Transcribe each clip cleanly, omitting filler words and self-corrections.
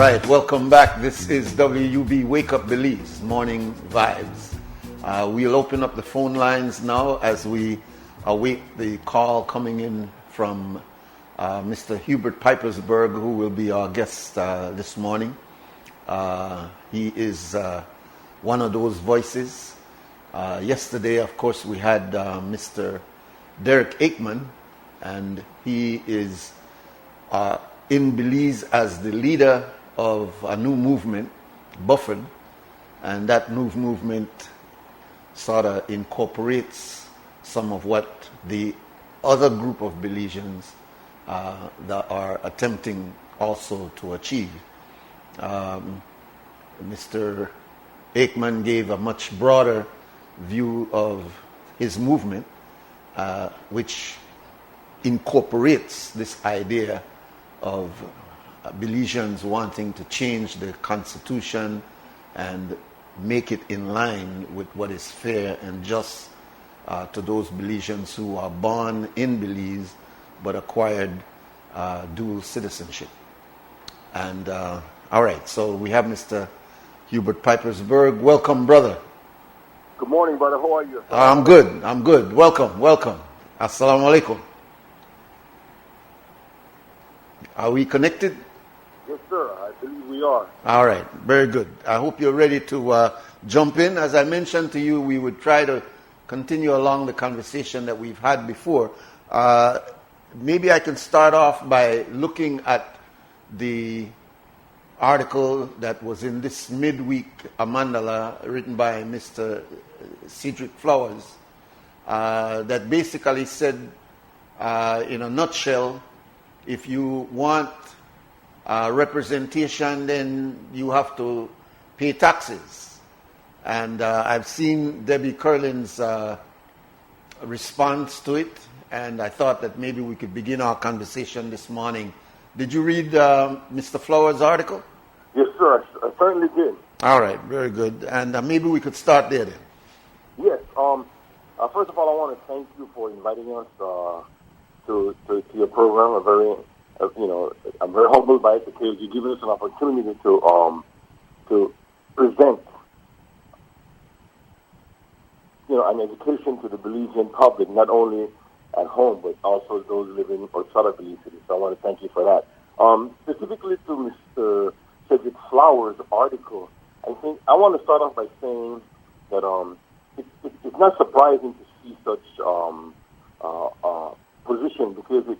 right, welcome back. This is WUB Wake Up Belize, Morning Vibes. We'll open up the phone lines now as we await the call coming in from Mr. Hubert Pipersburgh, who will be our guest this morning. He is one of those voices. Yesterday, of course, we had Mr. Derek Aikman, and he is in Belize as the leader of a new movement, Buffin, and that new movement sort of incorporates some of what the other group of Belizeans that are attempting also to achieve. Mr. Aikman gave a much broader view of his movement, which incorporates this idea of Belizeans wanting to change the constitution and make it in line with what is fair and just to those Belizeans who are born in Belize but acquired dual citizenship. And all right, so we have Mr. Hubert Pipersburgh. Welcome, brother. Good morning, brother. How are you? I'm good. Welcome. Assalamu alaikum. Are we connected? Yes, sir. I believe we are. All right. Very good. I hope you're ready to jump in. As I mentioned to you, we would try to continue along the conversation that we've had before. Maybe I can start off by looking at the article that was in this midweek Amandala written by Mr. Cedric Flowers that basically said, in a nutshell, if you want representation, then you have to pay taxes. And I've seen Debbie Curlin's response to it, and I thought that maybe we could begin our conversation this morning. Did you read Mr. Flowers' article? Yes, sir. I certainly did. All right, very good. And maybe we could start there then. Yes. First of all, I want to thank you for inviting us to your program. I'm very humbled by it because you're giving us an opportunity to present, an education to the Belizean public, not only at home but also those living outside of Belize City. So I want to thank you for that. Specifically to Mr. Cedric Flowers' article, I think I want to start off by saying that it's not surprising to see such position because it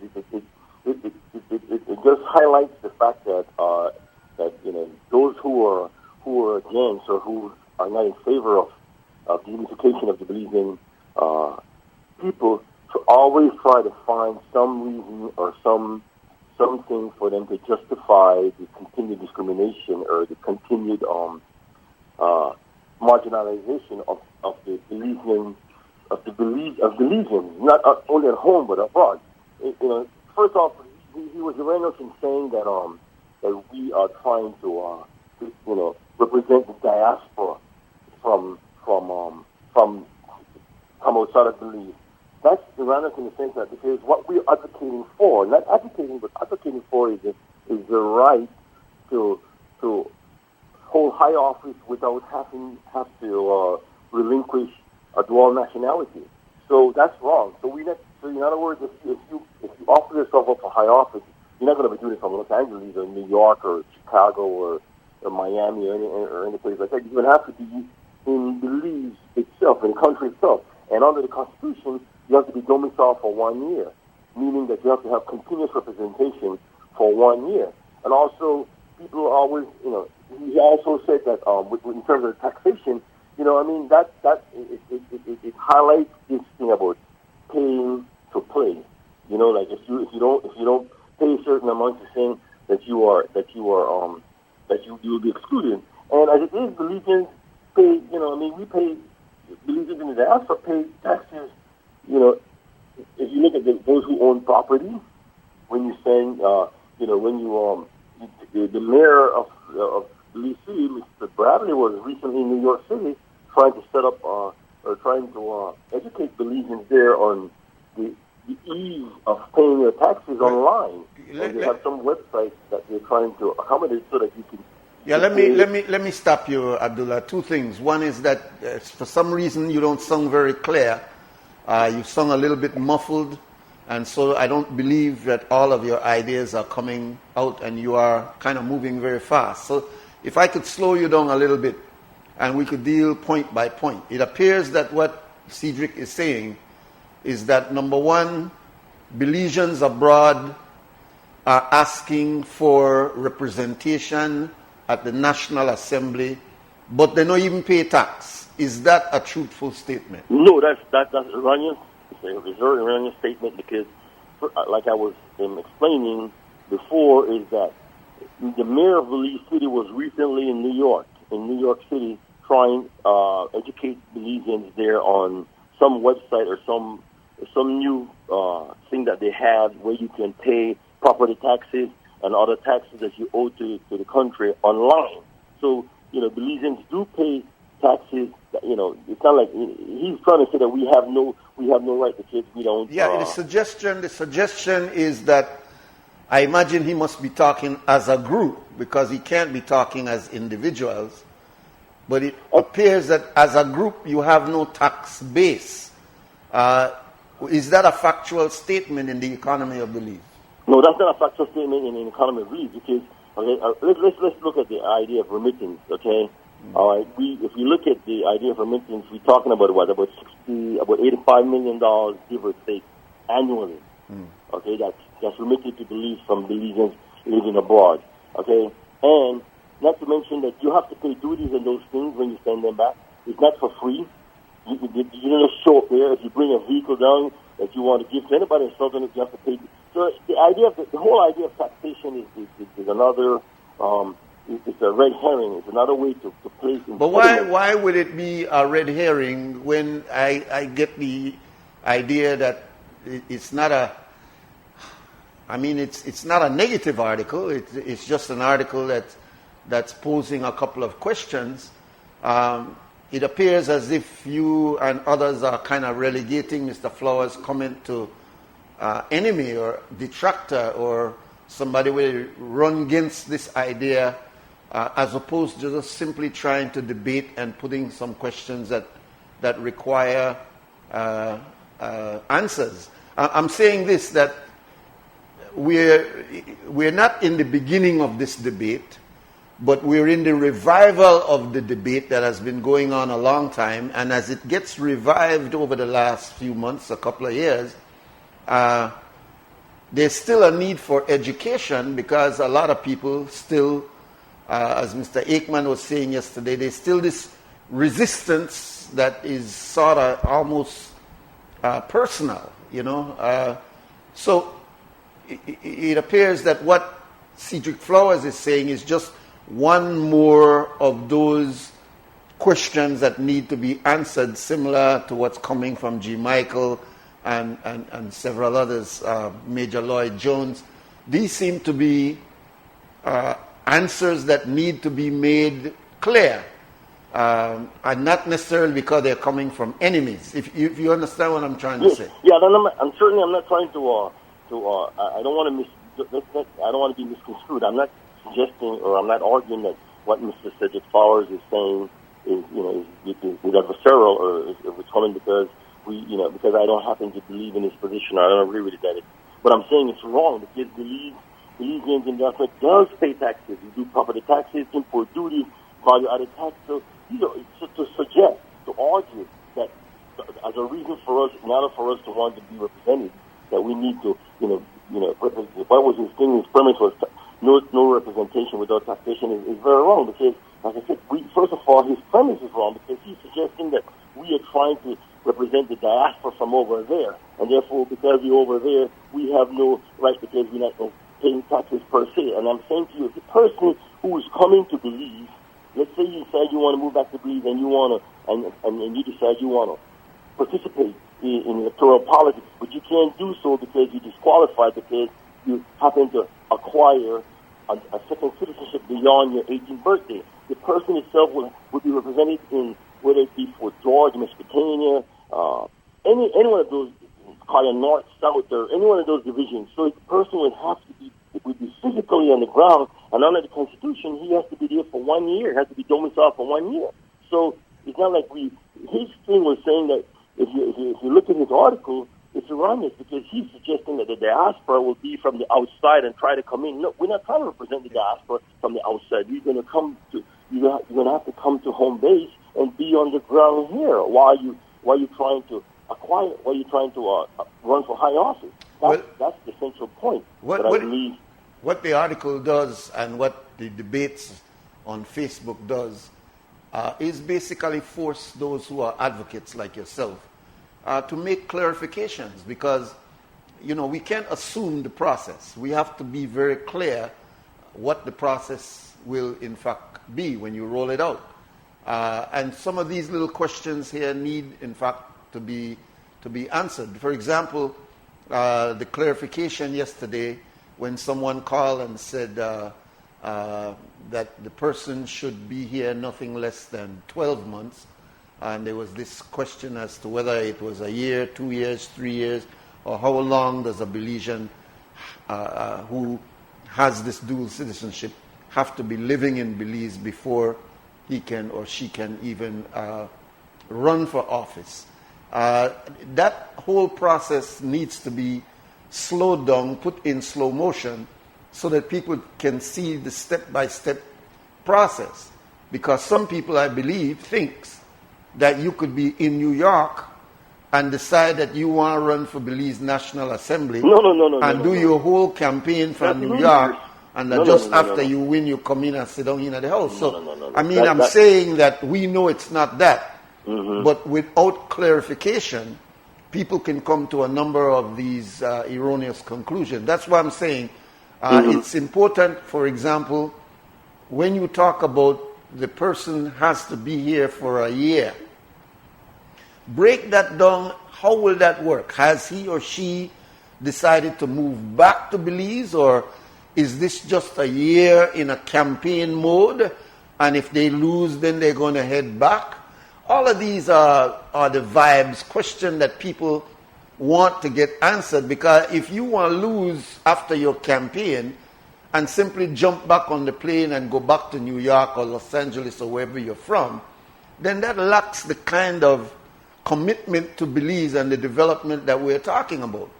just highlights the fact that those who are against or who are not in favor of the unification of the Belizean people to always try to find some reason or something for them to justify the continued discrimination or the continued marginalization of the Belizeans, not only at home but abroad. First off, he was erroneous in saying that we are trying to represent the diaspora from outside of Belize. That's erroneous in the sense that because what we're advocating for, not advocating, but advocating for is the right to hold high office without have to relinquish a dual nationality. So that's wrong. So in other words, if you offer yourself up for high office, you're not going to be doing it from Los Angeles or New York or Chicago or Miami or any place like that. You're going to have to be in Belize itself, in the country itself. And under the Constitution, you have to be domiciled for 1 year, meaning that you have to have continuous representation for 1 year. And also, people always, he also said that in terms of taxation, it highlights this thing about paying to play. Like if you don't pay a certain amount, you're saying that you will be excluded. And as it is, Belizeans pay. We pay. Belizeans in the diaspora pay taxes. If you look at those who own property, when you're saying, the mayor of Belize City, Mr. Bradley, was recently in New York City trying to set up or trying to educate Belizeans there on the ease of paying your taxes online. And they have some websites that they're trying to accommodate so that you can. Yeah, let me stop you, Abdullah. Two things. One is that for some reason you don't sound very clear. You sound a little bit muffled, and so I don't believe that all of your ideas are coming out, and you are kind of moving very fast. So if I could slow you down a little bit, and we could deal point by point. It appears that what Cedric is saying is that, number one, Belizeans abroad are asking for representation at the National Assembly, but they don't even pay tax. Is that a truthful statement? No, that's erroneous. It's a very erroneous statement because, like I was explaining before, is that the mayor of Belize City was recently in New York City, trying educate Belizeans there on some website or some new thing that they have where you can pay property taxes and other taxes that you owe to the country online. So, Belizeans do pay taxes. It's not like he's trying to say that we have no right because we don't. Yeah, the suggestion is that I imagine he must be talking as a group because he can't be talking as individuals. But it appears that as a group you have no tax base. Is that a factual statement in the economy of Belize? No, that's not a factual statement in the economy of Belize because let's look at the idea of remittance. Okay, all right. If you look at the idea of remittance, we're talking about about $85 million, give or take, annually. Okay, that's remitted to Belize from Belizeans living abroad. Okay, and not to mention that you have to pay duties and those things when you send them back. It's not for free. You don't just show up there. If you bring a vehicle down that you want to give to anybody in Southern, you have to pay. So the idea of the whole idea of taxation is another. It's a red herring. It's another way to place. But why would it be a red herring when I get the idea that it's not a. I mean, it's not a negative article. It's just an article that's posing a couple of questions. It appears as if you and others are kind of relegating Mr. Flowers' comment to enemy or detractor or somebody will run against this idea as opposed to just simply trying to debate and putting some questions that require answers. I'm saying this, that we're not in the beginning of this debate, but we're in the revival of the debate that has been going on a long time. And as it gets revived over the last few months, a couple of years, there's still a need for education because a lot of people still, as Mr. Aikman was saying yesterday, there's still this resistance that is sort of almost personal, So it appears that what Cedric Flowers is saying is just one more of those questions that need to be answered, similar to what's coming from G. Michael and several others, Major Lloyd Jones. These seem to be answers that need to be made clear, and not necessarily because they're coming from enemies. If you understand what I'm trying to say. Yeah, I'm certainly not trying to. I don't want to be misconstrued. I'm not suggesting, or I'm not arguing that what Mr. Cedric Flowers is saying is adversarial, or it's coming because because I don't happen to believe in his position, or I don't agree with it. But I'm saying it's wrong because Belizeans in diaspora does pay taxes. You do property taxes, import duties, value-added tax. So to suggest, to argue that as a reason for us, in order for us to want to be represented, that we need to, what was his thing? His premise was no representation without taxation is very wrong because, like I said, first of all, his premise is wrong because he's suggesting that we are trying to represent the diaspora from over there, and therefore, because we're over there, we have no right because we're not paying taxes per se. And I'm saying to you, the person who is coming to Belize, let's say you decide you want to move back to Belize and you want to, and you decide you want to participate in electoral politics, but you can't do so because you're disqualified because you happen to acquire a second citizenship beyond your 18th birthday. The person itself would be represented in, whether it be for Georgia, Mesopotamia, any one of those, call it North, South, or any one of those divisions. So the person would be physically permanently on the ground, and under the Constitution, he has to be there for 1 year, has to be domiciled for 1 year. So it's not like his thing was saying that if you look at his article, it's erroneous because he's suggesting that the diaspora will be from the outside and try to come in. No, we're not trying to represent the diaspora from the outside. You're going to have to come to home base and be on the ground here while you're trying to run for high office. That's the central point. I believe what the article does and what the debates on Facebook does is basically force those who are advocates like yourself to make clarifications, because we can't assume the process. We have to be very clear what the process will in fact be when you roll it out. And some of these little questions here need in fact to be answered. For example, the clarification yesterday when someone called and said that the person should be here nothing less than 12 months, and there was this question as to whether it was a year, 2 years, 3 years, or how long does a Belizean who has this dual citizenship have to be living in Belize before he can or she can even run for office. That whole process needs to be slowed down, put in slow motion, so that people can see the step-by-step process. Because some people, I believe, thinks that you could be in New York and decide that you want to run for Belize National Assembly and do your whole campaign from New York, and just after you win, you come in and sit down in the house. I'm saying that we know it's not that. Mm-hmm. But without clarification, people can come to a number of these erroneous conclusions. That's why I'm saying it's important, for example, when you talk about the person has to be here for a year, break that down. How will that work? Has he or she decided to move back to Belize, or is this just a year in a campaign mode, and if they lose, then they're going to head back? All of these are the vibes, question that people want to get answered, because if you want to lose after your campaign and simply jump back on the plane and go back to New York or Los Angeles or wherever you're from, then that lacks the kind of commitment to Belize and the development that we're talking about.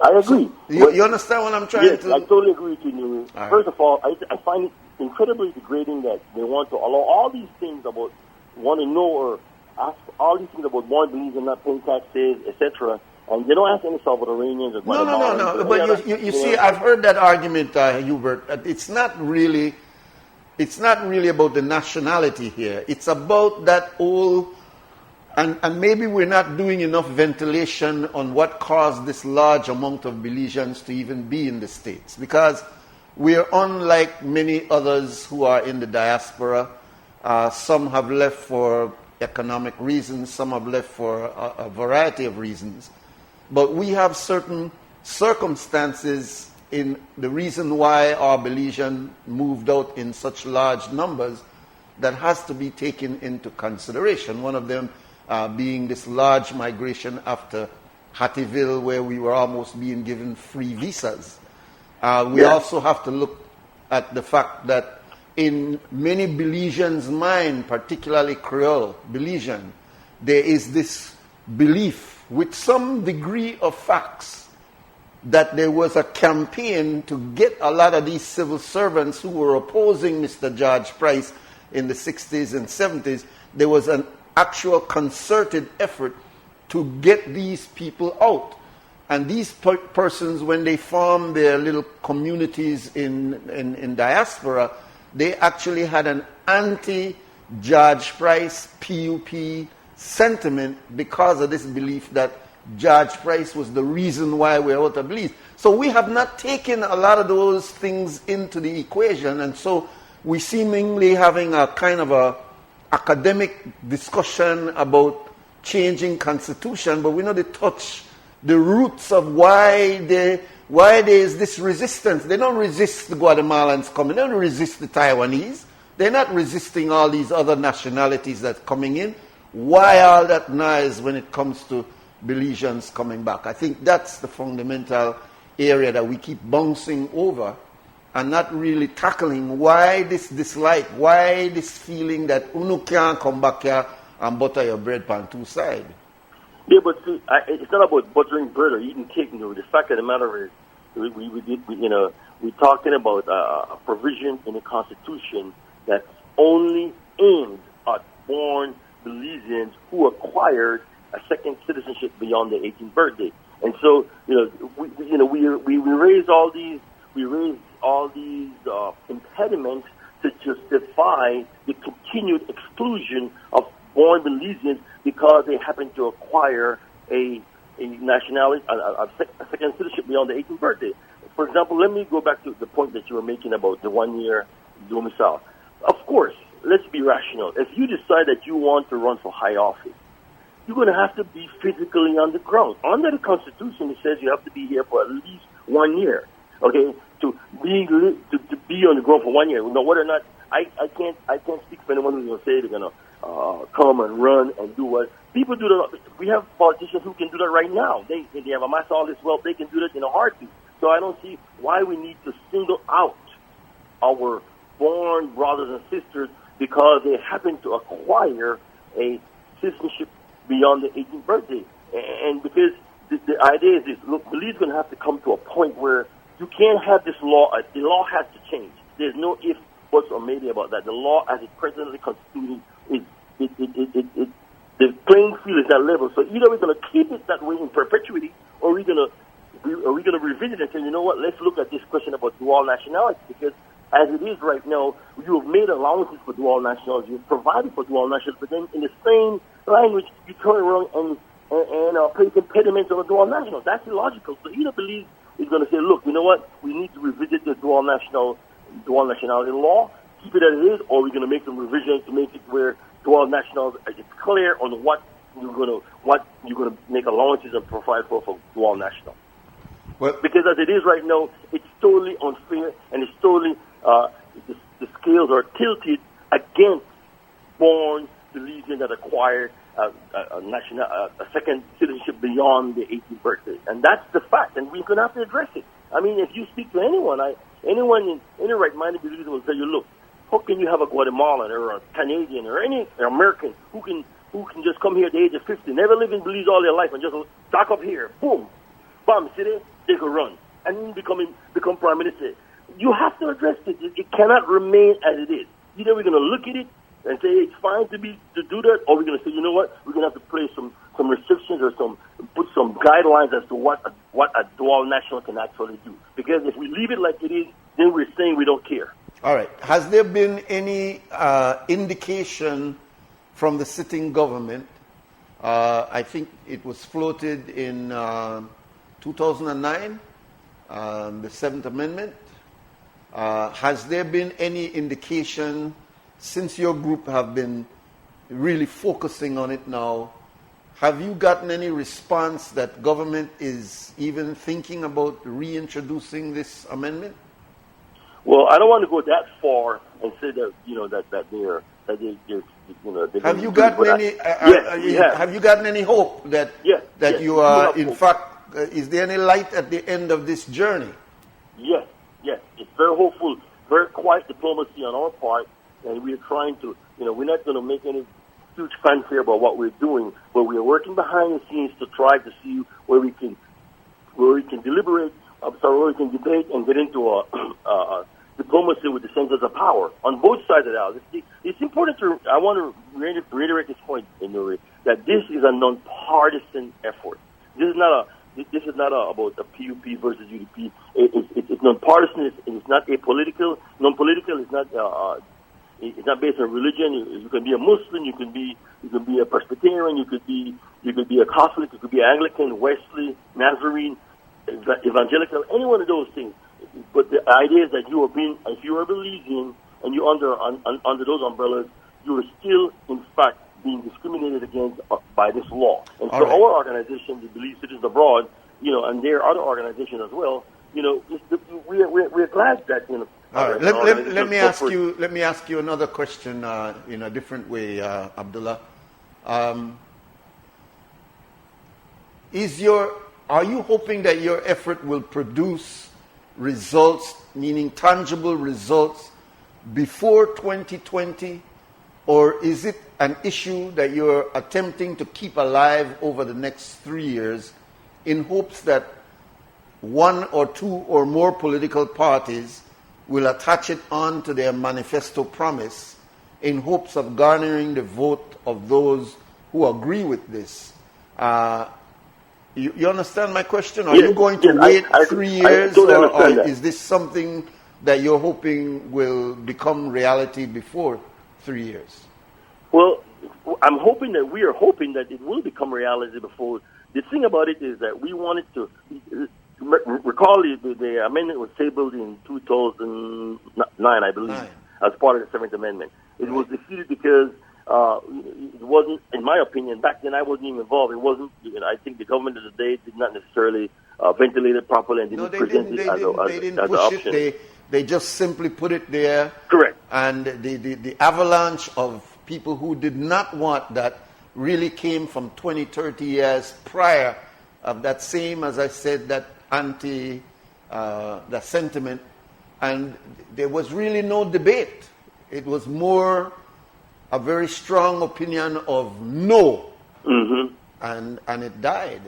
I agree. So you understand what I'm trying to... Yes, I totally agree with you, Nuri. Right. First of all, I find it incredibly degrading that they want to allow all these things about, want to know or ask all these things about born Belize and not paying taxes, etc., and they don't ask any Salvadoranians or Guatemalans. No. But you see, I've heard that argument, Hubert. It's not really about the nationality here. It's about that whole, and maybe we're not doing enough ventilation on what caused this large amount of Belizeans to even be in the States. Because we're unlike many others who are in the diaspora. Some have left for economic reasons, some have left for a variety of reasons. But we have certain circumstances in the reason why our Belizean moved out in such large numbers that has to be taken into consideration. One of them being this large migration after Hattieville, where we were almost being given free visas. We also have to look at the fact that in many Belizeans' mind, particularly Creole Belizean, there is this belief with some degree of facts that there was a campaign to get a lot of these civil servants who were opposing Mr. George Price in the 60s and 70s. There was an actual concerted effort to get these people out. And these persons, when they formed their little communities in diaspora, they actually had an anti-George Price PUP sentiment because of this belief that George Price was the reason why we're out of Belize. So we have not taken a lot of those things into the equation, and so we seemingly having a kind of a academic discussion about changing constitution, but we know they touch the roots of why there is this resistance. They don't resist the Guatemalans coming. They don't resist the Taiwanese. They're not resisting all these other nationalities that's coming in. Why all that noise when it comes to Belizeans coming back? I think that's the fundamental area that we keep bouncing over and not really tackling why this dislike, why this feeling that unu can't come back here and butter your bread pan two sides. Yeah, but see, it's not about buttering bread or eating cake. The fact of the matter is, we're talking about a provision in the Constitution that's only aimed at born Belizeans who acquired a second citizenship beyond their 18th birthday. And so, we raise all these impediments to justify the continued exclusion of born Belizeans because they happen to acquire a nationality, a second citizenship beyond the 18th birthday. For example, let me go back to the point that you were making about the 1-year domicile. Of course, let's be rational. If you decide that you want to run for high office, you're going to have to be physically on the ground. Under the Constitution, it says you have to be here for at least 1 year. Okay, to be on the ground for 1 year. Now, whether or not I can't speak for anyone who's going to say they're going to come and run and do what people do. We have politicians who can do that right now. They have amassed all this wealth. They can do that in a heartbeat. So I don't see why we need to single out our born brothers and sisters because they happen to acquire a citizenship beyond the 18th birthday. And because the idea is this, look, Belize is going to have to come to a point where you can't have this law. The law has to change. There's no if, buts, or maybe about that. The law as it's presently constituted is the playing field is that level. So either we're going to keep it that way in perpetuity, or we're going to revisit it and say, you know what, let's look at this question about dual nationality, because as it is right now, you have made allowances for dual nationality, you've provided for dual nationality, but then in the same language, you turn around and place impediments on the dual national. That's illogical. So either Belize is going to say, look, you know what, we need to revisit the dual nationality law, keep it as it is, or we're going to make some revisions to make it where dual nationals, it's clear on what you're going to make allowances and provide for dual national. Well, because as it is right now, it's totally unfair, and it's totally the scales are tilted against born Belizeans that acquired a second citizenship beyond the 18th birthday, and that's the fact, and we're going to have to address it. I mean, if you speak to anyone in any right-minded Belizean will tell you, look, how can you have a Guatemalan or a Canadian or any American who can just come here at the age of 50, never live in Belize all their life, and just dock up here, boom, bam, see there, they could run and become prime minister. You have to address it. It cannot remain as it is. Either we're going to look at it and say it's fine to do that, or we're going to say, you know what, we're going to have to place some restrictions or put some guidelines as to what a dual national can actually do. Because if we leave it like it is, then we're saying we don't care. All right. Has there been any indication from the sitting government? I think it was floated in 2009, the Seventh Amendment. Has there been any indication, since your group have been really focusing on it now, have you gotten any response that government is even thinking about reintroducing this amendment? Well, I don't want to go that far and say that they're have you gotten any? Have you gotten any hope that you are in fact? Is there any light at the end of this journey? Yes. It's very hopeful, very quiet diplomacy on our part, and we're trying to. We're not going to make any huge fanfare about what we're doing, but we are working behind the scenes to try to see where we can deliberate. Where we can debate and get into a diplomacy with the centers of power on both sides of the aisle. It's important I want to reiterate this point, Nuri, that this is a non-partisan effort. This is not about the PUP versus UDP. It's non-partisan. It's not apolitical. Non-political is not. It's not based on religion. You can be a Muslim. You can be a Presbyterian. You could be a Catholic. You could be Anglican, Wesley, Nazarene, evangelical. Any one of those things. But the idea is that if you are a Belizean and you're under those umbrellas, you are still, in fact, being discriminated against by this law. And so our organization, the Belize Citizens Abroad, and there are other organizations as well, we're glad that, All right. Let me ask you another question in a different way, Abdullah. Are you hoping that your effort will produce results, meaning tangible results, before 2020? Or is it an issue that you're attempting to keep alive over the next 3 years in hopes that one or two or more political parties will attach it on to their manifesto promise in hopes of garnering the vote of those who agree with this? You understand my question? Are you going to wait 3 years, totally or is this something that you're hoping will become reality before 3 years? Well, we are hoping that it will become reality before. The thing about it is that we wanted to recall the amendment was tabled in 2009, I believe, as part of the Seventh Amendment. It was defeated because it wasn't, in my opinion, back then I wasn't even involved. It wasn't. I think the government of the day did not necessarily ventilate it properly and didn't present it as an option. They just simply put it there. Correct. And the avalanche of people who did not want that really came from 20, 30 years prior of that same, as I said, that that sentiment. And there was really no debate. It was more a very strong opinion of no. Mm-hmm. And it died.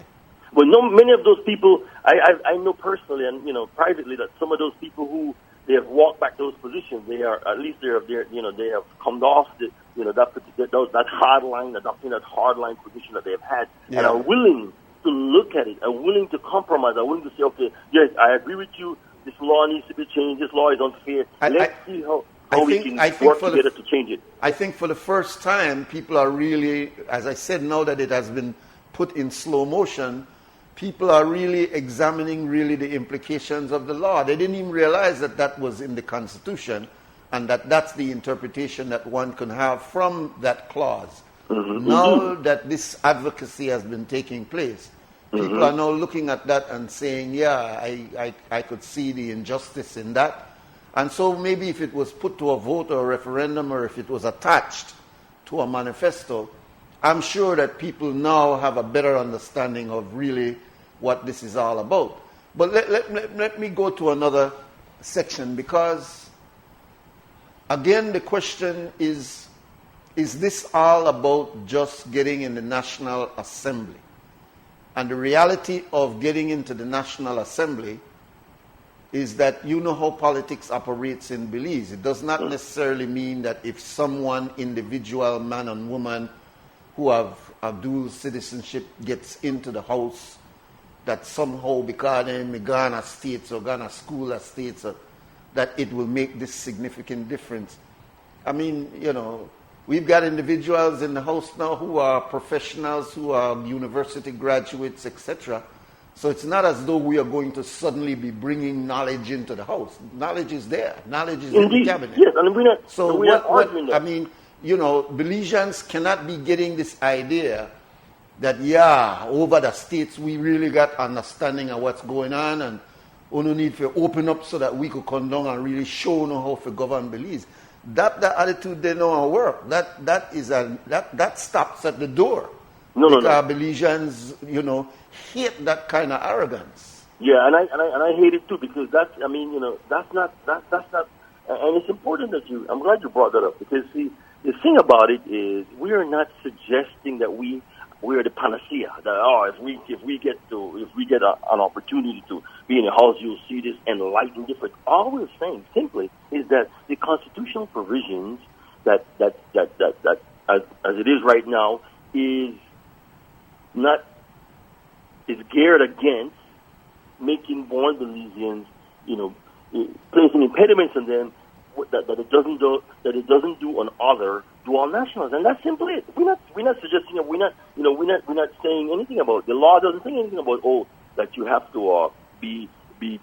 Well, many of those people, I know personally and privately that some of those people who they have walked back those positions, they are at least they have come off that hard line, adopting that hard line position that they have had, and are willing to look at it, are willing to compromise, are willing to say, okay, yes, I agree with you. This law needs to be changed. This law is unfair. Let's see how we can work together to change it. I think for the first time, people are really, as I said, now that it has been put in slow motion, people are really examining really the implications of the law. They didn't even realize that that was in the Constitution and that that's the interpretation that one can have from that clause. Mm-hmm. Now that this advocacy has been taking place, people are now looking at that and saying, yeah, I could see the injustice in that. And so maybe if it was put to a vote or a referendum, or if it was attached to a manifesto, I'm sure that people now have a better understanding of really what this is all about. But let me go to another section, because, again, the question is this all about just getting in the National Assembly? And the reality of getting into the National Assembly is that you know how politics operates in Belize. It does not necessarily mean that if someone, individual, man and woman, who have a dual citizenship gets into the House, that somehow because they're in the Ghana states or Ghana school estates, that it will make this significant difference. I mean, we've got individuals in the House now who are professionals, who are university graduates, etc. So it's not as though we are going to suddenly be bringing knowledge into the House. Knowledge is there. Knowledge is in the cabinet. Yes, and we're not. So we're not arguing that. I mean, Belizeans cannot be getting this idea that, over the states we really got understanding of what's going on, and we no need to open up so that we could come down and really show how to govern Belize. That attitude they don't work. That stops at the door. No. Belizeans, hate that kind of arrogance. Yeah, and I hate it too, because that's not, and it's important that I'm glad you brought that up, because see, the thing about it is we are not suggesting that we are the panacea. That if we get an opportunity to be in the House, you'll see this enlightened difference. All we're saying simply is that the constitutional provisions that as it is right now is geared against making born Belizeans, placing impediments on them that it doesn't do on other dual nationals, and that's simply it. We're not suggesting that we're not saying anything about the law. Doesn't say anything about that you have to be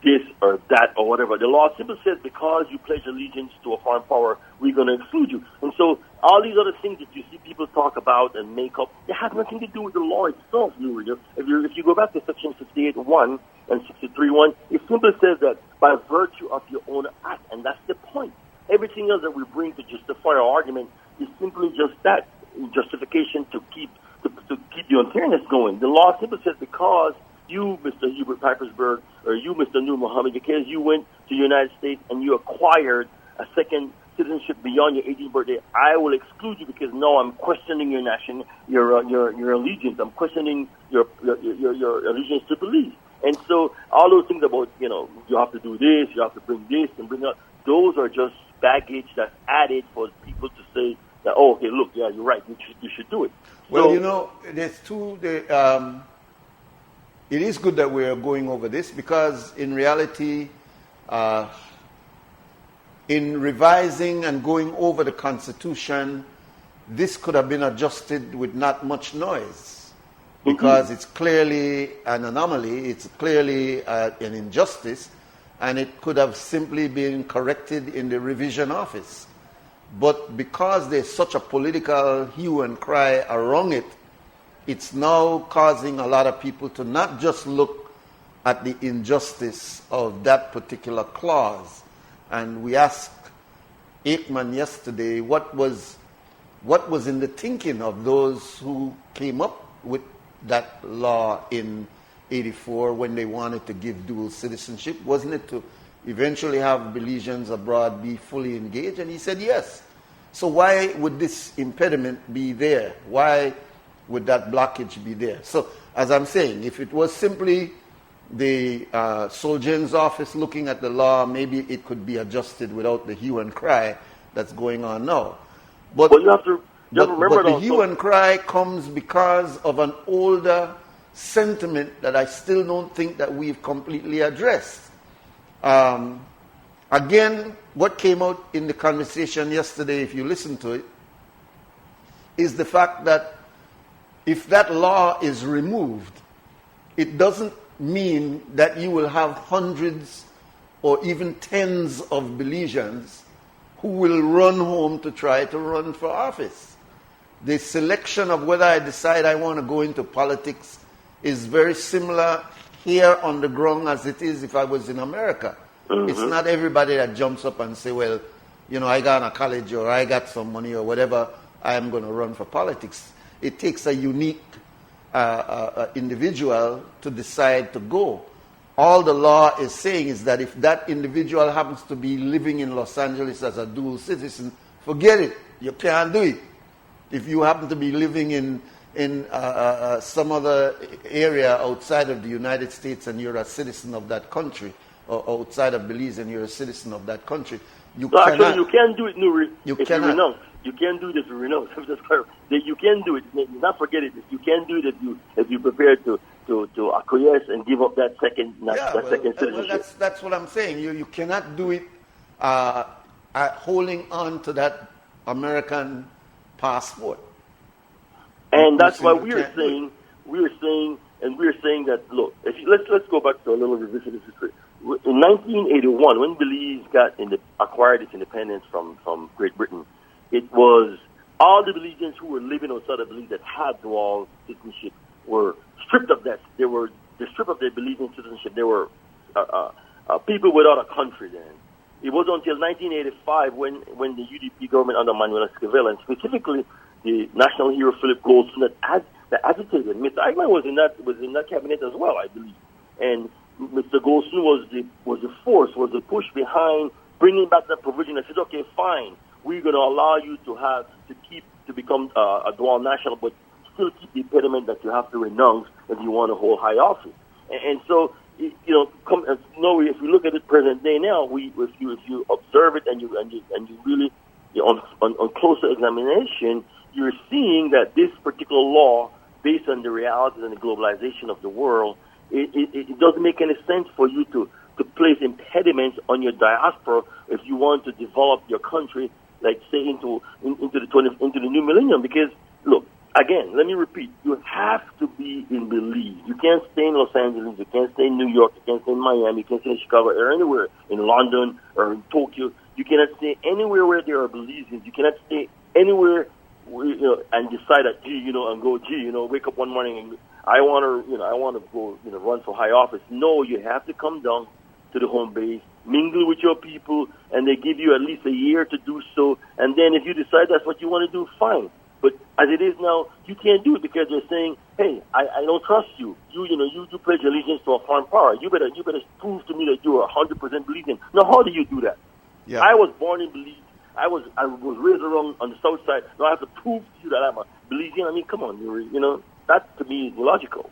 this or that or whatever. The law simply says because you pledge allegiance to a foreign power, we're going to exclude you. And so all these other things that you see people talk about and make up, they have nothing to do with the law itself, Nuri. If you go back to Section 68.1 and 63.1, it simply says that by virtue of your own act, and that's the point. Everything else that we bring to justify our argument is simply just that, justification to keep the unfairness going. The law simply says because you, Mr. Hubert Pipersburgh, or you, Mr. Nur Muhammad, because you went to the United States and you acquired a second citizenship beyond your 18th birthday, I will exclude you because now I'm questioning your your allegiance. I'm questioning your allegiance to Belize. And so all those things about, you have to do this, you have to bring this and bring that, those are just baggage that's added for people to say that, oh, okay, look, yeah, you're right, you should do it. Well, so, there's it is good that we're going over this because in reality, in revising and going over the Constitution, this could have been adjusted with not much noise because it's clearly an anomaly, it's clearly an injustice, and it could have simply been corrected in the revision office. But because there's such a political hue and cry around it, it's now causing a lot of people to not just look at the injustice of that particular clause. And we asked Aikman yesterday what was in the thinking of those who came up with that law in 84 when they wanted to give dual citizenship. Wasn't it to eventually have Belizeans abroad be fully engaged? And he said yes. So why would this impediment be there? Why would that blockage be there? So as I'm saying, if it was simply the Solgen's office looking at the law, maybe it could be adjusted without the hue and cry that's going on now. But you have to remember the hue and cry comes because of an older sentiment that I still don't think that we've completely addressed. Again, what came out in the conversation yesterday, if you listen to it, is the fact that if that law is removed, it doesn't mean that you will have hundreds or even tens of Belizeans who will run home to try to run for office. The selection of whether I decide I want to go into politics is very similar here on the ground as it is if I was in America. It's not everybody that jumps up and say, well, I got a college or I got some money or whatever, I am going to run for politics. It takes a unique individual to decide to go. All the law is saying is that if that individual happens to be living in Los Angeles as a dual citizen, forget it. You can't do it. If you happen to be living in some other area outside of the United States and you're a citizen of that country, or outside of Belize and you're a citizen of that country, you cannot. Actually, you can do it, Nuri, you if cannot. you renounce. You can do it if you renounce. You can do it. Not forget it. You can do it if you prepare to acquiesce and give up that second second citizenship. Well, that's what I'm saying. You cannot do it holding on to that American passport. And that's why we're saying that, look, let's go back to a little revisionist history. In 1981, when Belize acquired its independence from Great Britain, it was all the Belizeans who were living outside of Belize that had dual citizenship were stripped of that. They were stripped of their Belizean citizenship. They were people without a country then. It wasn't until 1985 when the UDP government under Manuel Esquivel, and specifically the national hero Philip Goldson, that agitated. Mr. Aikman was in that cabinet as well, I believe. And Mr. Goldson was the push behind bringing back that provision that said, okay, fine, we're going to allow you to become a dual national, but still keep the impediment that you have to renounce if you want to hold high office. And so, if we look at it present day now, if you observe it and you really on closer examination, you're seeing that this particular law, based on the realities and the globalization of the world, it doesn't make any sense for you to place impediments on your diaspora if you want to develop your country, like say into the new millennium. Because look, again, let me repeat: you have to be in Belize. You can't stay in Los Angeles. You can't stay in New York. You can't stay in Miami. You can't stay in Chicago or anywhere in London or in Tokyo. You cannot stay anywhere where there are Belizeans. You cannot stay anywhere and decide that wake up one morning and I want to go run for high office. No, you have to come down to the home base, mingle with your people, and they give you at least a year to do so. And then if you decide that's what you want to do, fine. But as it is now, you can't do it because they're saying, hey, I don't trust you. You pledge allegiance to a foreign power. You better prove to me that you are 100% Belizean. Now, how do you do that? Yeah. I was born in Belize. I was raised around on the south side. Now I have to prove to you that I'm a Belizean. I mean, come on, Nuri. That to me is illogical.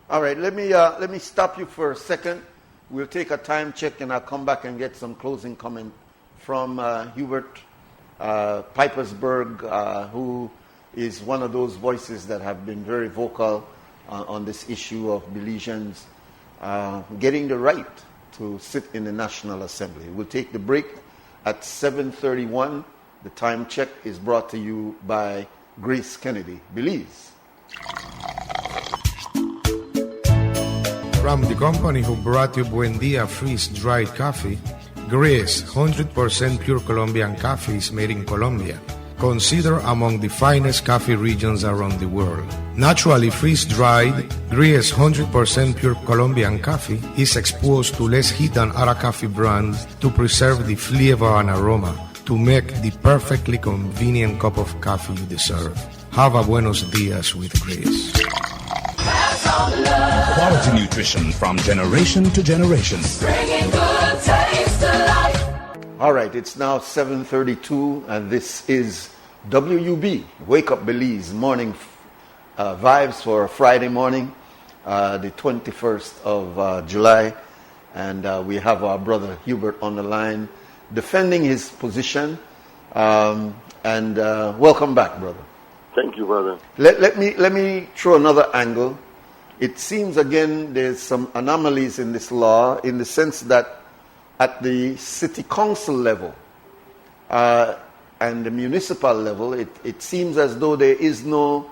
All right, let me stop you for a second. We'll take a time check, and I'll come back and get some closing comment from Hubert Pipersburgh, who is one of those voices that have been very vocal on this issue of Belizeans getting the right to sit in the National Assembly. We'll take the break at 7:31. The time check is brought to you by Grace Kennedy, Belize. From the company who brought you Buen Dia freeze-dried coffee, Grace 100% pure Colombian coffee is made in Colombia, considered among the finest coffee regions around the world. Naturally freeze-dried, Grace 100% pure Colombian coffee is exposed to less heat than other coffee brands to preserve the flavor and aroma to make the perfectly convenient cup of coffee you deserve. Have a buenos dias with Grace. Quality nutrition from generation to generation. Bringing good taste to life. All right, it's now 7:32, and this is WUB, Wake Up Belize, morning vibes for Friday morning, the 21st of July. And we have our brother Hubert on the line defending his position. And welcome back, brother. Thank you, brother. Let me throw another angle. It seems, again, there's some anomalies in this law in the sense that at the city council level and the municipal level, it seems as though there is no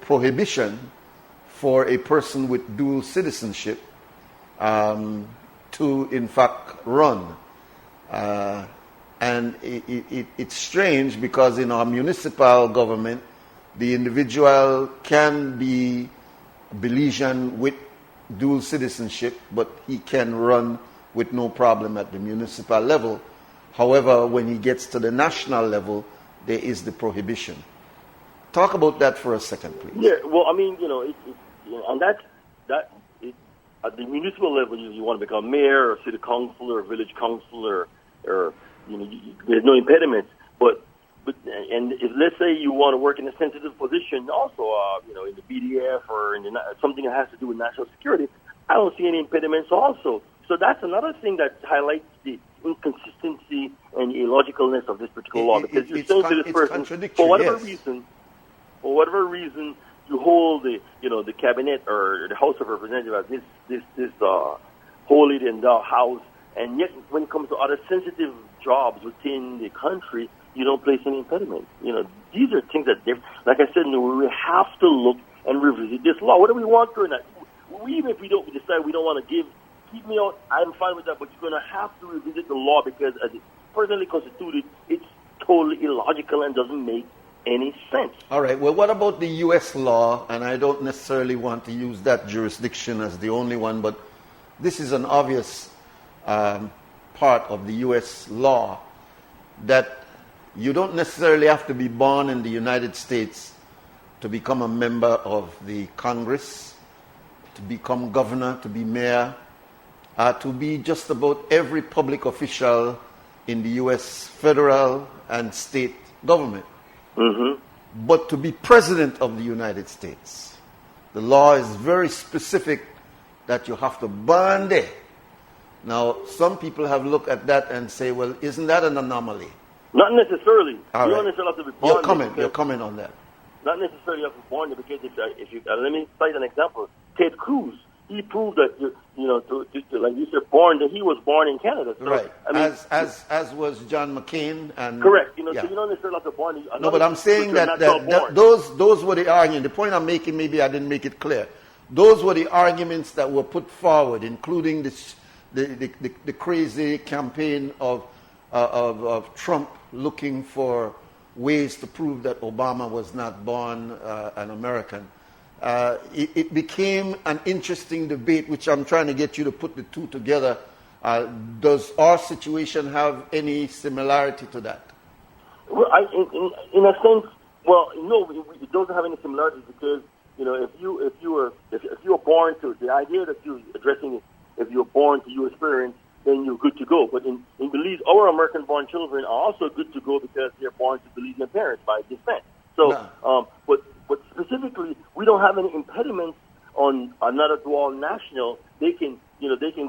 prohibition for a person with dual citizenship to, in fact, run. And it's strange because in our municipal government, the individual can be Belizean with dual citizenship, but he can run with no problem at the municipal level. However, when he gets to the national level, there is the prohibition. Talk about that for a second, please. Yeah, well, I mean, and at the municipal level, you want to become mayor or city councilor or village councilor, or there's no impediment. And if, let's say, you want to work in a sensitive position, also, in the BDF or in something that has to do with national security, I don't see any impediments also. So that's another thing that highlights the inconsistency and the illogicalness of this particular law. Because you're saying to this person, for whatever reason, you hold the cabinet or the House of Representatives as this holy and thou house, and yet when it comes to other sensitive jobs within the country, you don't place any impediment. These are things that, like I said, we have to look and revisit this law. What do we want or not? Even if we decide we don't want to keep me out, I'm fine with that, but you're going to have to revisit the law because as it's personally constituted, it's totally illogical and doesn't make any sense. All right. Well, what about the U.S. law? And I don't necessarily want to use that jurisdiction as the only one, but this is an obvious part of the U.S. law that you don't necessarily have to be born in the United States to become a member of the Congress, to become governor, to be mayor, to be just about every public official in the U.S. federal and state government. Mm-hmm. But to be president of the United States, the law is very specific that you have to born there. Now, some people have looked at that and say, well, isn't that an anomaly? Not necessarily. All you right. don't necessarily have to be born Your comment on that. Not necessarily have to be born there because if you let me cite an example. Ted Cruz, he proved that like you said, that he was born in Canada. So, right. I mean, as was John McCain and correct. yeah. So you don't necessarily have to born. No, but I'm saying that those were the arguments. The point I'm making, maybe I didn't make it clear. Those were the arguments that were put forward, including the crazy campaign of Trump looking for ways to prove that Obama was not born an American. It became an interesting debate, which I'm trying to get you to put the two together. Does our situation have any similarity to that? Well, in a sense, well, no, it doesn't have any similarities because if you were born to the idea that you're addressing it, if you're born to your experience, then you're good to go. But in Belize, our American-born children are also good to go because they're born to Belizean parents by descent. So, but specifically, we don't have any impediments on another dual national. They can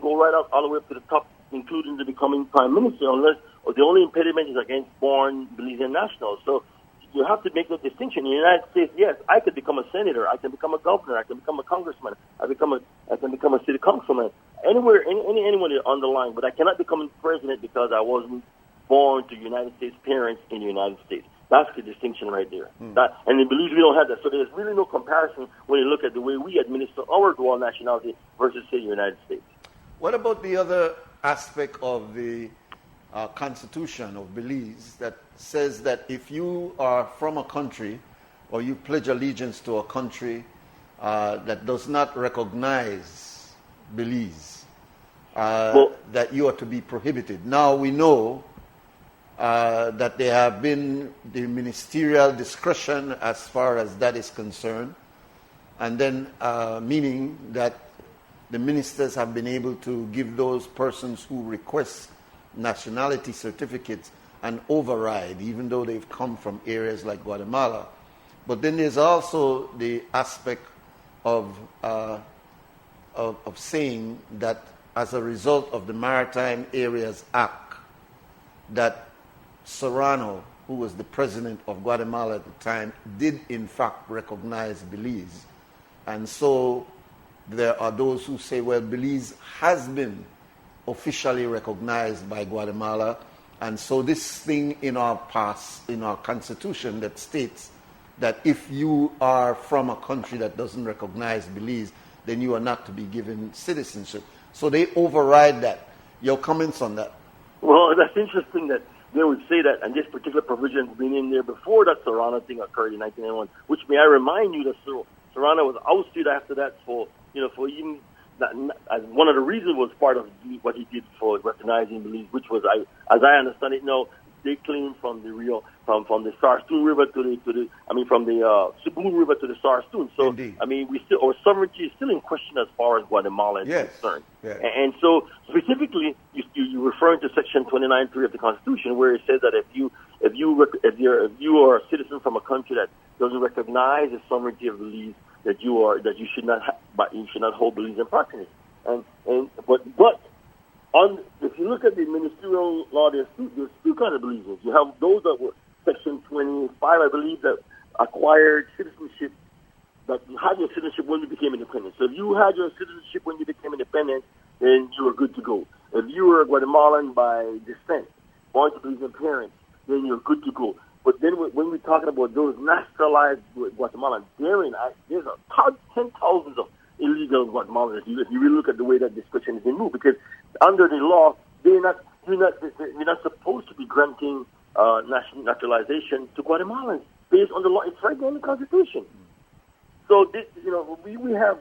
go right up all the way up to the top, including to becoming prime minister, unless the only impediment is against born Belizean nationals. So you have to make that distinction. In the United States, yes, I could become a senator, I can become a governor, I can become a congressman, I can become a city councilman, anywhere, anyone on the line, but I cannot become president because I wasn't born to United States parents in the United States. That's the distinction right there. And in Belize, we don't have that. So there's really no comparison when you look at the way we administer our dual nationality versus, say, the United States. What about the other aspect of the Constitution of Belize that says that if you are from a country or you pledge allegiance to a country that does not recognize Belize, that you are to be prohibited? Now we know that there have been the ministerial discretion as far as that is concerned, and then meaning that the ministers have been able to give those persons who request nationality certificates an override, even though they've come from areas like Guatemala. But then there's also the aspect of saying that as a result of the Maritime Areas Act, that Serrano, who was the president of Guatemala at the time, did in fact recognize Belize. And so there are those who say, well, Belize has been officially recognized by Guatemala, and so this thing in our constitution that states that if you are from a country that doesn't recognize Belize, then you are not to be given citizenship. So they override that. Your comments on that? Well, that's interesting that they would say that, and this particular provision has been in there before that Serrano thing occurred in 1991, which may I remind you that Serrano was ousted after that for even that, one of the reasons was part of what he did for recognizing Belize, which was, as I understand it, they claim from the from the Sarstoon River from the Suboon River to the Sarstoon. So indeed. I mean, our sovereignty is still in question as far as Guatemala is concerned. Yes. And so specifically, you're referring to Section 29.3 of the Constitution, where it says that if you are a citizen from a country that doesn't recognize the sovereignty of Belize, that you should not hold Belizean patronage. But if you look at the ministerial law, there's two kinds of Belizeans. You have those that were Section 25, I believe, that acquired citizenship, that you had your citizenship when you became independent. So if you had your citizenship when you became independent, then you were good to go. If you were a Guatemalan by descent, born to Belizean parents, then you're good to go. But then when we're talking about those naturalized Guatemalans, there's 10,000s of illegal Guatemalans if you really look at the way that discussion has been moved. Because under the law, you're not supposed to be granting naturalization to Guatemalans based on the law. It's right there in the Constitution. So we have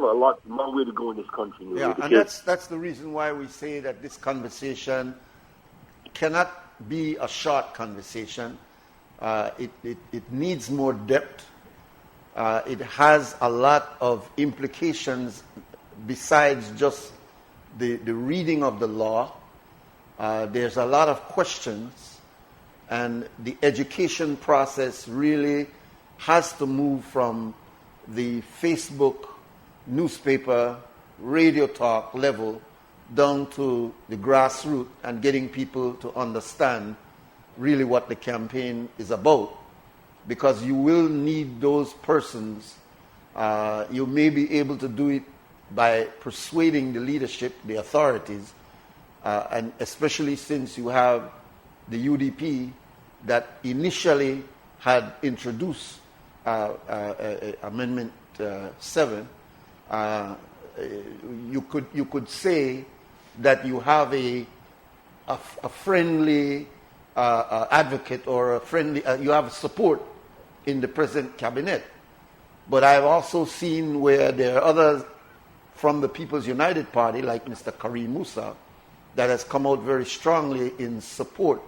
a long way to go in this country. Yeah, and that's the reason why we say that this conversation cannot be a short conversation. It needs more depth. It has a lot of implications besides just the reading of the law. There's a lot of questions, and the education process really has to move from the Facebook, newspaper, radio talk level down to the grassroots and getting people to understand really what the campaign is about. Because you will need those persons. You may be able to do it by persuading the leadership, the authorities, and especially since you have the UDP that initially had introduced Amendment 7. You could say that you have a friendly advocate or a friendly you have support in the present cabinet. But I've also seen where there are others from the People's United Party, like Mr. Karim Musa, that has come out very strongly in support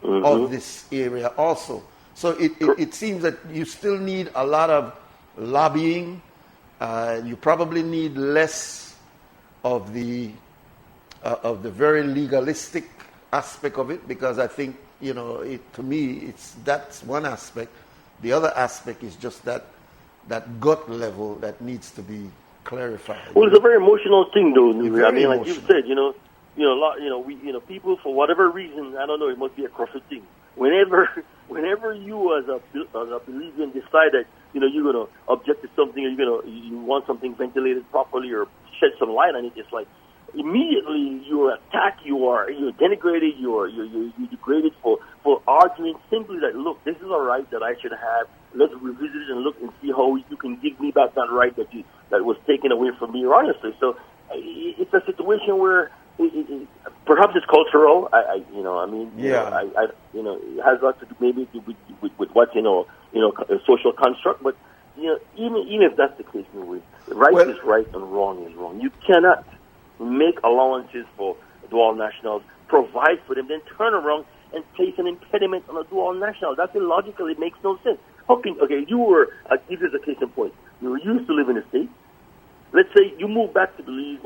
of this area also. So it seems that you still need a lot of lobbying. You probably need less of the very legalistic aspect of it, because I think, to me, that's one aspect. The other aspect is just that gut level that needs to be clarified. Well, it's a very emotional thing, though, Nuri. I mean, like you said, people, for whatever reason, I don't know, it must be a CrossFit thing. Whenever you as a Belizean decide that you're going to object to something, or you want something ventilated properly or shed some light on it, it's like immediately you're attacked, you're denigrated, you're degraded for arguing simply that, look, this is a right that I should have. Let's revisit it and look and see how you can give me back that right that was taken away from me, honestly. So it's a situation where perhaps it's cultural. It has a lot to do maybe with what's a social construct. But even if that's the case, right is right and wrong is wrong. You cannot make allowances for dual nationals, provide for them, then turn around and place an impediment on a dual national. That's illogical. It makes no sense. I'll give you as a case in point. You were used to live in the States. Let's say you moved back to Belize,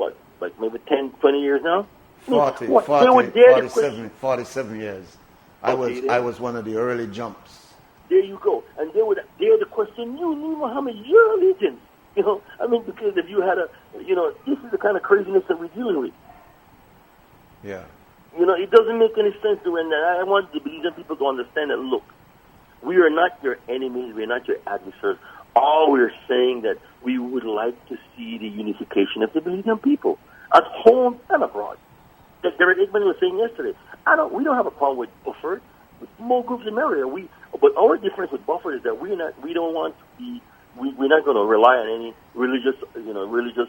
maybe 10, 20 years now? 47 years. I was one of the early jumps. There you go. And they would the question, you Muhammad, your allegiance. Because if you had this is the kind of craziness that we're dealing with. Yeah. It doesn't make any sense to and I want the Belizean people to understand that, look, we are not your enemies, we are not your adversaries. All we're saying that we would like to see the unification of the Belizean people at home and abroad. That Derek Aikman was saying yesterday. We don't have a problem with Beaufort, with more groups in the area. But our difference with Beaufort is that we're not going to rely on any religious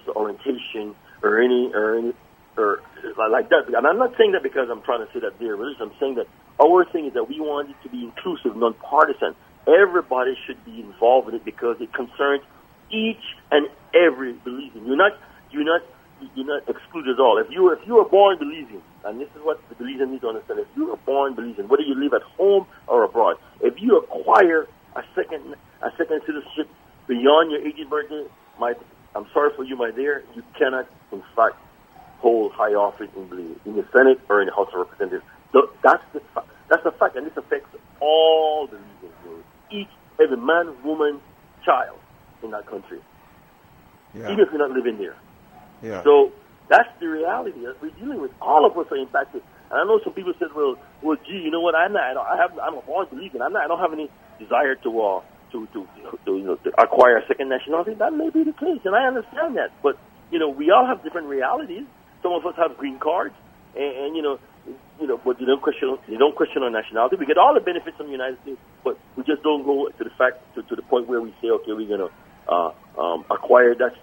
orientation or like that. And I'm not saying that because I'm trying to say that they're religious. I'm saying that our thing is that we want it to be inclusive, non-partisan. Everybody should be involved in it because it concerns each and every Belizean. You're not excluded at all. If you are born Belizean, and this is what the Belizean need to understand, if you are born Belizean, whether you live at home or abroad, if you acquire a second citizenship beyond your 18th birthday, I'm sorry for you, my dear, you cannot, in fact, hold high office in Belize, in the Senate or in the House of Representatives. So that's the fact, and this affects all the Belizeans. Every man, woman, child in that country, even if you're not living there. Yeah. So that's the reality that we're dealing with. All of us are impacted. And I know some people said, well, gee, you know what? I'm a born Belizean. I don't have any desire to acquire a second nationality. That may be the case, and I understand that. But we all have different realities. Some of us have green cards, and but they don't question our nationality. We get all the benefits from the United States, but we just don't go to the point where we say, okay, we're going to acquire the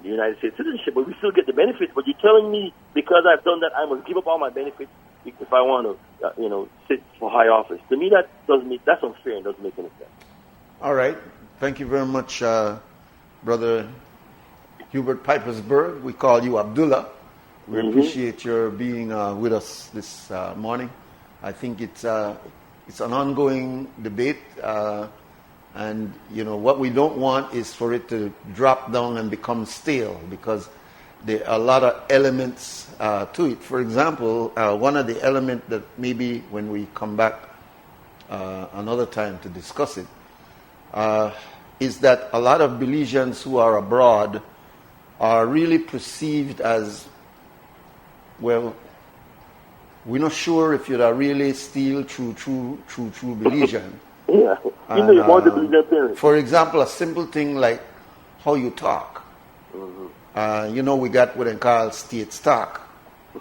United States citizenship, but we still get the benefits. But you're telling me because I've done that, I'm going to give up all my benefits if I want to, sit for high office. To me, that's unfair and doesn't make any sense. All right. Thank you very much, Brother Hubert Pipersburgh. We call you Abdullah. We appreciate your being with us this morning. I think it's an ongoing debate, and what we don't want is for it to drop down and become stale, because there are a lot of elements to it. For example, one of the elements that maybe when we come back another time to discuss it is that a lot of Belizeans who are abroad are really perceived as, well, we're not sure if you're a really still true Belizean. Yeah, you want to be that parent. For example, a simple thing like how you talk. We got what they call States talk,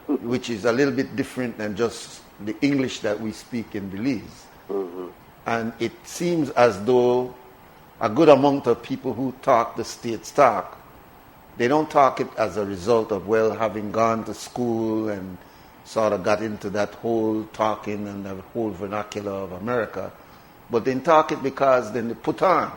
which is a little bit different than just the English that we speak in Belize. And it seems as though a good amount of people who talk the States talk, they don't talk it as a result of, having gone to school and sort of got into that whole talking and the whole vernacular of America, but they talk it because then they put on.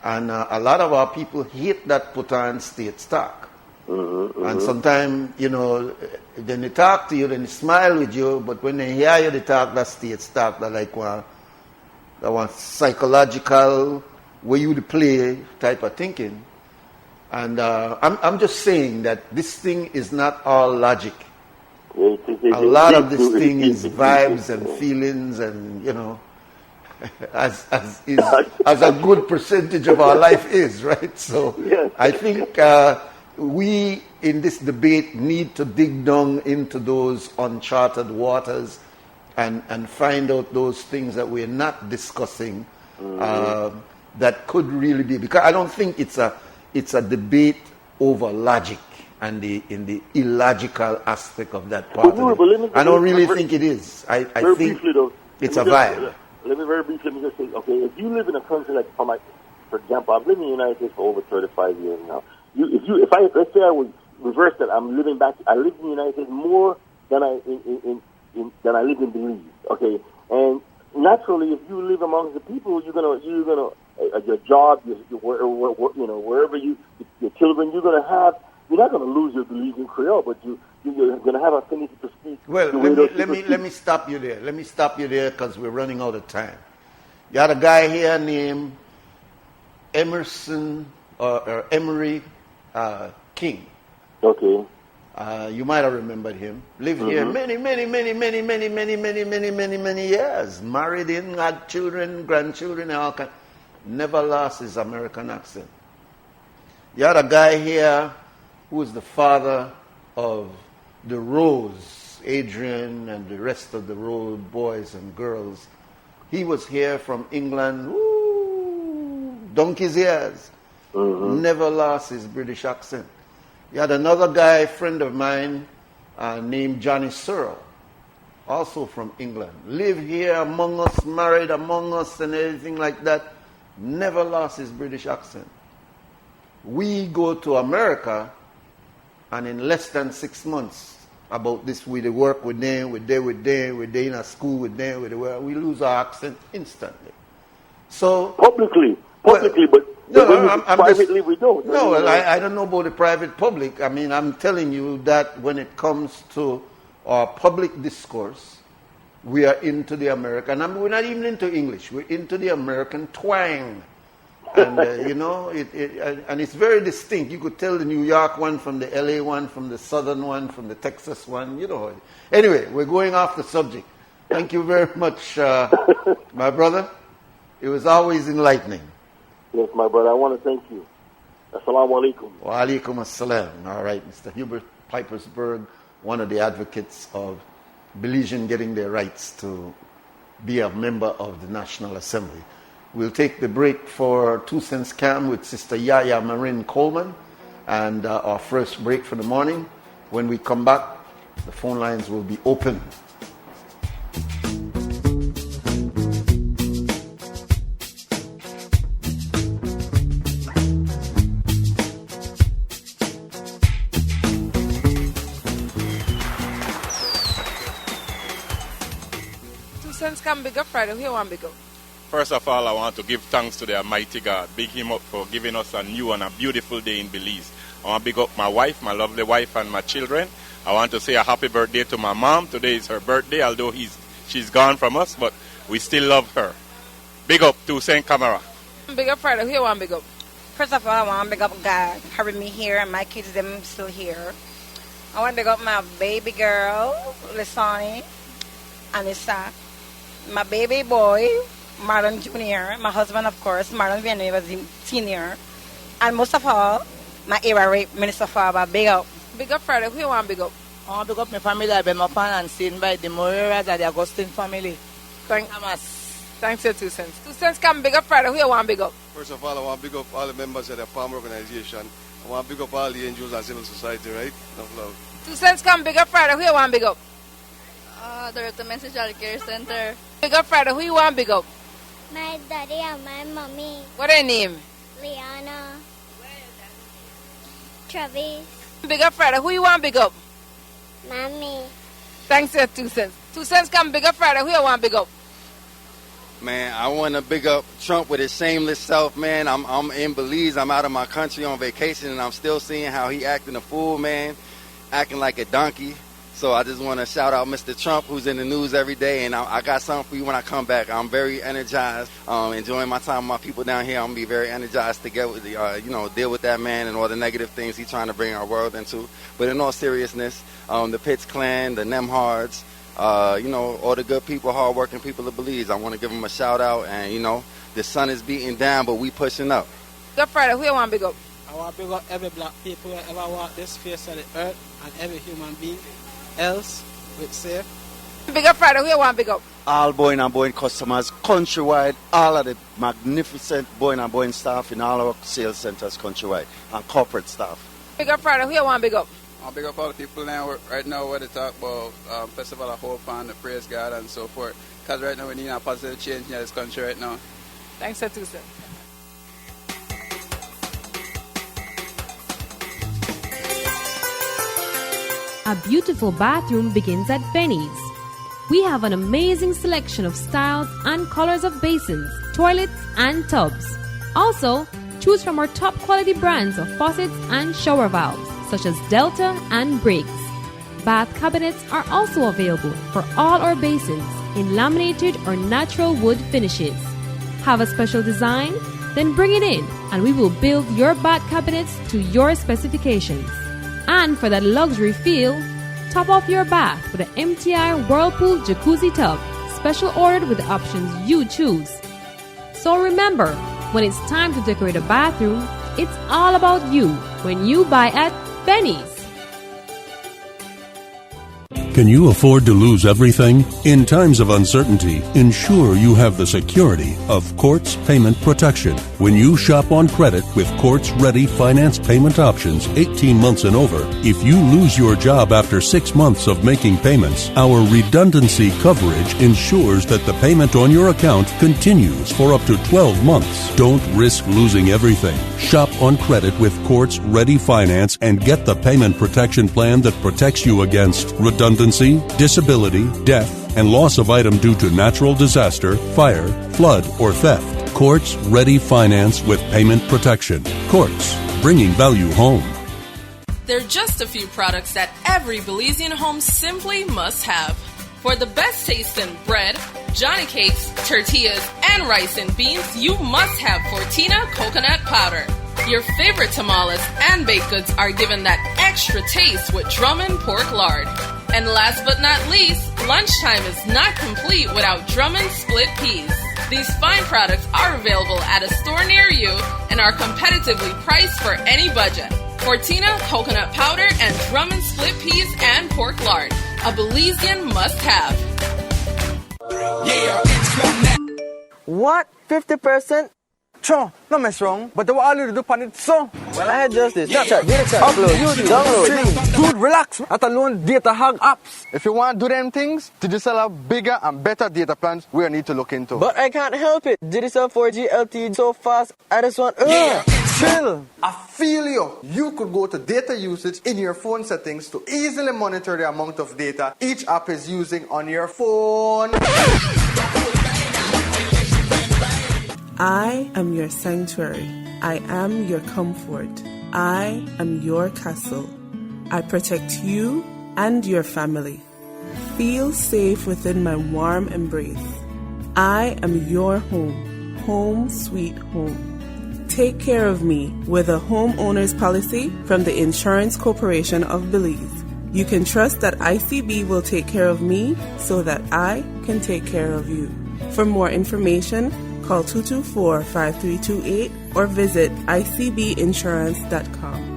And a lot of our people hate that put on States talk. And sometimes, you know, then they talk to you, then they smile with you, but when they hear you, they talk that state talk that like one psychological way you to play type of thinking. And I'm just saying that this thing is not all logic. A lot of this thing is vibes and feelings, and you know, as a good percentage of our life is, right? So Yes. I think we in this debate need to dig down into those uncharted waters and find out those things that we're not discussing that could really be, because I don't think it's a debate over logic and in the illogical aspect of that part. I don't really think it is. I think briefly, though, it's a vibe. Let me very briefly just say, okay, if you live in a country like, for example, I've lived in the United States for over 35 years now. Let's say I would reverse that, I lived in the United States more than I lived in Belize. Okay, and naturally, if you live among the people, you're gonna your job, wherever your children, you're not gonna lose your Belizean Creole, but you're gonna have affinity to speak. Well, let me stop you there. Let me stop you there because we're running out of time. You had a guy here named Emerson or Emery King. Okay. You might have remembered him. Lived here many years. Married in, had children, grandchildren, and all kinds. Never lost his American accent. You had a guy here who was the father of the Rose, Adrian, and the rest of the Rose boys and girls. He was here from England, donkey's ears. Never lost his British accent. You had another guy, friend of mine, named Johnny Searle, also from England. Lived here among us, married among us, and everything like that. Never lost his British accent. We go to America, and in less than 6 months, about this, we work with them, we're in a school with them, we lose our accent instantly. So Publicly, but privately we don't. No, I don't know about the private public. I mean, I'm telling you that when it comes to our public discourse, we are into the American. We're not even into English. We're into the American twang. And, and it's very distinct. You could tell the New York one from the LA one, from the Southern one, from the Texas one, Anyway, we're going off the subject. Thank you very much, my brother. It was always enlightening. Yes, my brother. I want to thank you. Assalamu alaikum. Wa alaikum assalam. All right, Mr. Hubert Pipersburgh, one of the advocates of Belizean getting their rights to be a member of the National Assembly. We'll take the break for 2 cents cam with Sister Yaya Marin Coleman, and our first break for the morning. When we come back, the phone lines will be open. Come big up Friday. Who you want big up? First of all, I want to give thanks to the Almighty God. Big him up for giving us a new and a beautiful day in Belize. I want to big up my wife, my lovely wife, and my children. I want to say a happy birthday to my mom. Today is her birthday, although she's gone from us, but we still love her. Big up to St. Camera. Big up Friday. Who you want big up? First of all, I want to big up God. Having me here and my kids, them still here. I want to big up my baby girl, Lisani, Anissa. My baby boy, Marlon Jr., my husband, of course, Marlon Villanueva Sr., and most of all, my era Minister Faber. Big up. Big up Friday. Who you want big up? I want to big up my family. I've been up and seen by the Moreras and the Augustine family. Thanks for 2 cents. 2 cents come big up Friday. Who you want big up? First of all, I want to big up all the members of the farm organization. I want to big up all the angels and civil society, right? Enough love. 2 cents come big up Friday. Who you want big up? Director Mental Child Care Center. Big up Friday. Who you want big up? My daddy and my mommy. What are your name? Liana. Travis. Big up Friday. Who you want big up? Mommy. Thanks for 2 cents. 2 cents come big up Friday. Who you want big up? Man, I want to big up Trump with his shameless self, man. I'm in Belize. I'm out of my country on vacation, and I'm still seeing how he acting a fool, man, acting like a donkey. So I just want to shout out Mr. Trump, who's in the news every day, and I got something for you when I come back. I'm very energized, enjoying my time with my people down here. I'm going to be very energized to get with deal with that man and all the negative things he's trying to bring our world into. But in all seriousness, the Pitts clan, the Nemhards, all the good people, hard-working people of Belize, I want to give them a shout-out. And, the sun is beating down, but we pushing up. Good Friday, who you want to big up? I want to big up every black people who ever walk this face of the earth and every human being else with safe. Big up Friday, who you want to big up? All Boeing and Boeing customers countrywide, all of the magnificent Boeing and Boeing staff in all our sales centers countrywide, and corporate staff. Big up Friday, who you want to big up? I'll big up all the people now right now where they talk about Festival of Hope and the Praise God and so forth. Because right now we need a positive change in this country right now. Thanks for 2 cents. A beautiful bathroom begins at Benny's. We have an amazing selection of styles and colors of basins, toilets, and tubs. Also, choose from our top quality brands of faucets and shower valves, such as Delta and Briggs. Bath cabinets are also available for all our basins in laminated or natural wood finishes. Have a special design? Then bring it in and we will build your bath cabinets to your specifications. And for that luxury feel, top off your bath with an MTI Whirlpool Jacuzzi tub, special ordered with the options you choose. So remember, when it's time to decorate a bathroom, it's all about you when you buy at Benny's. Can you afford to lose everything? In times of uncertainty, ensure you have the security of Quartz Payment Protection. When you shop on credit with Quartz Ready Finance Payment Options 18 months and over, if you lose your job after 6 months of making payments, our redundancy coverage ensures that the payment on your account continues for up to 12 months. Don't risk losing everything. Shop on credit with Quartz Ready Finance and get the payment protection plan that protects you against redundancy, disability, death, and loss of item due to natural disaster, fire, flood, or theft. Quartz Ready Finance with payment protection. Quartz, bringing value home. There are just a few products that every Belizean home simply must have. For the best tasting bread, Johnny cakes, tortillas, and rice and beans, you must have Fortina coconut powder. Your favorite tamales and baked goods are given that extra taste with Drummond pork lard. And last but not least, lunchtime is not complete without Drummond split peas. These fine products are available at a store near you and are competitively priced for any budget. Fortina coconut powder and Drummond split peas and pork lard, a Belizean must-have. What? 50%? Sure, no mess wrong, but what all you do on it, so? Well, I had just this. Snapchat, data chat, upload, YouTube, download. Dude, relax. That alone, data hug apps. If you want to do them things, Digicel have bigger and better data plans we need to look into. But I can't help it. Digicel 4G LTE so fast, I just want, chill. I feel you. You could go to data usage in your phone settings to easily monitor the amount of data each app is using on your phone. I am your sanctuary. I am your comfort. I am your castle. I protect you and your family. Feel safe within my warm embrace. I am your home. Home sweet home. Take care of me with a homeowner's policy from the Insurance Corporation of Belize. You can trust that ICB will take care of me so that I can take care of you. For more information, call 224-5328 or visit icbinsurance.com.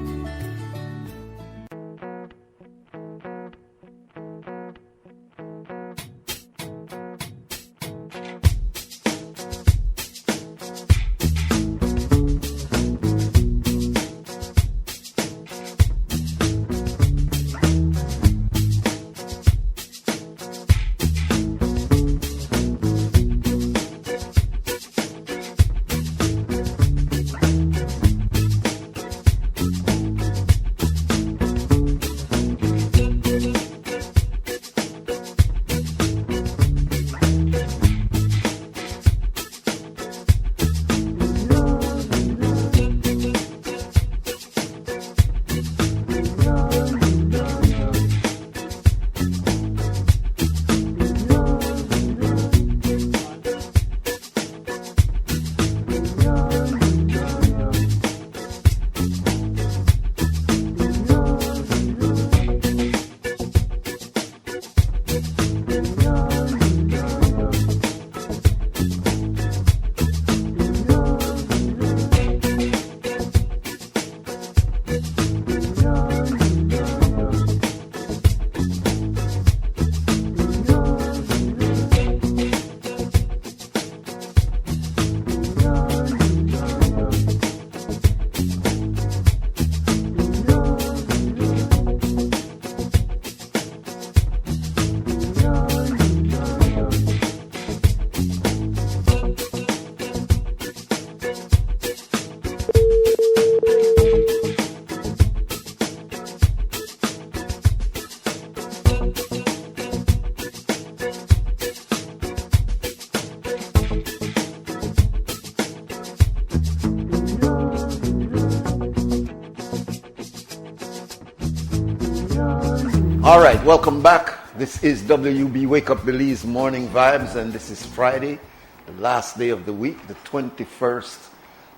All right, welcome back. This is WUB Wake Up Belize Morning Vibes, and this is Friday, the last day of the week, the 21st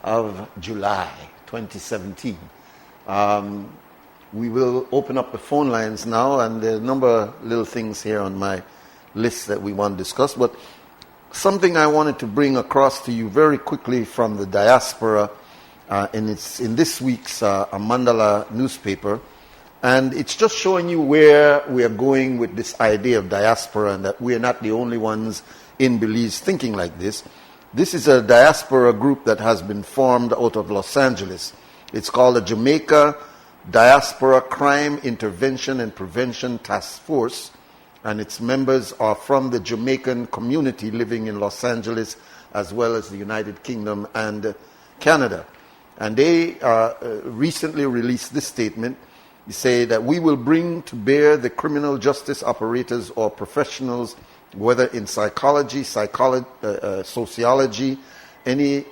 of July, 2017. We will open up the phone lines now, and there are a number of little things here on my list that we want to discuss, but something I wanted to bring across to you very quickly from the Diaspora, and it's in this week's Mandala newspaper, and it's just showing you where we are going with this idea of diaspora and that we are not the only ones in Belize thinking like this. This is a diaspora group that has been formed out of Los Angeles. It's called the Jamaica Diaspora Crime Intervention and Prevention Task Force, and its members are from the Jamaican community living in Los Angeles as well as the United Kingdom and Canada. And they recently released this statement. They say that we will bring to bear the criminal justice operators or professionals, whether in psychology, sociology, any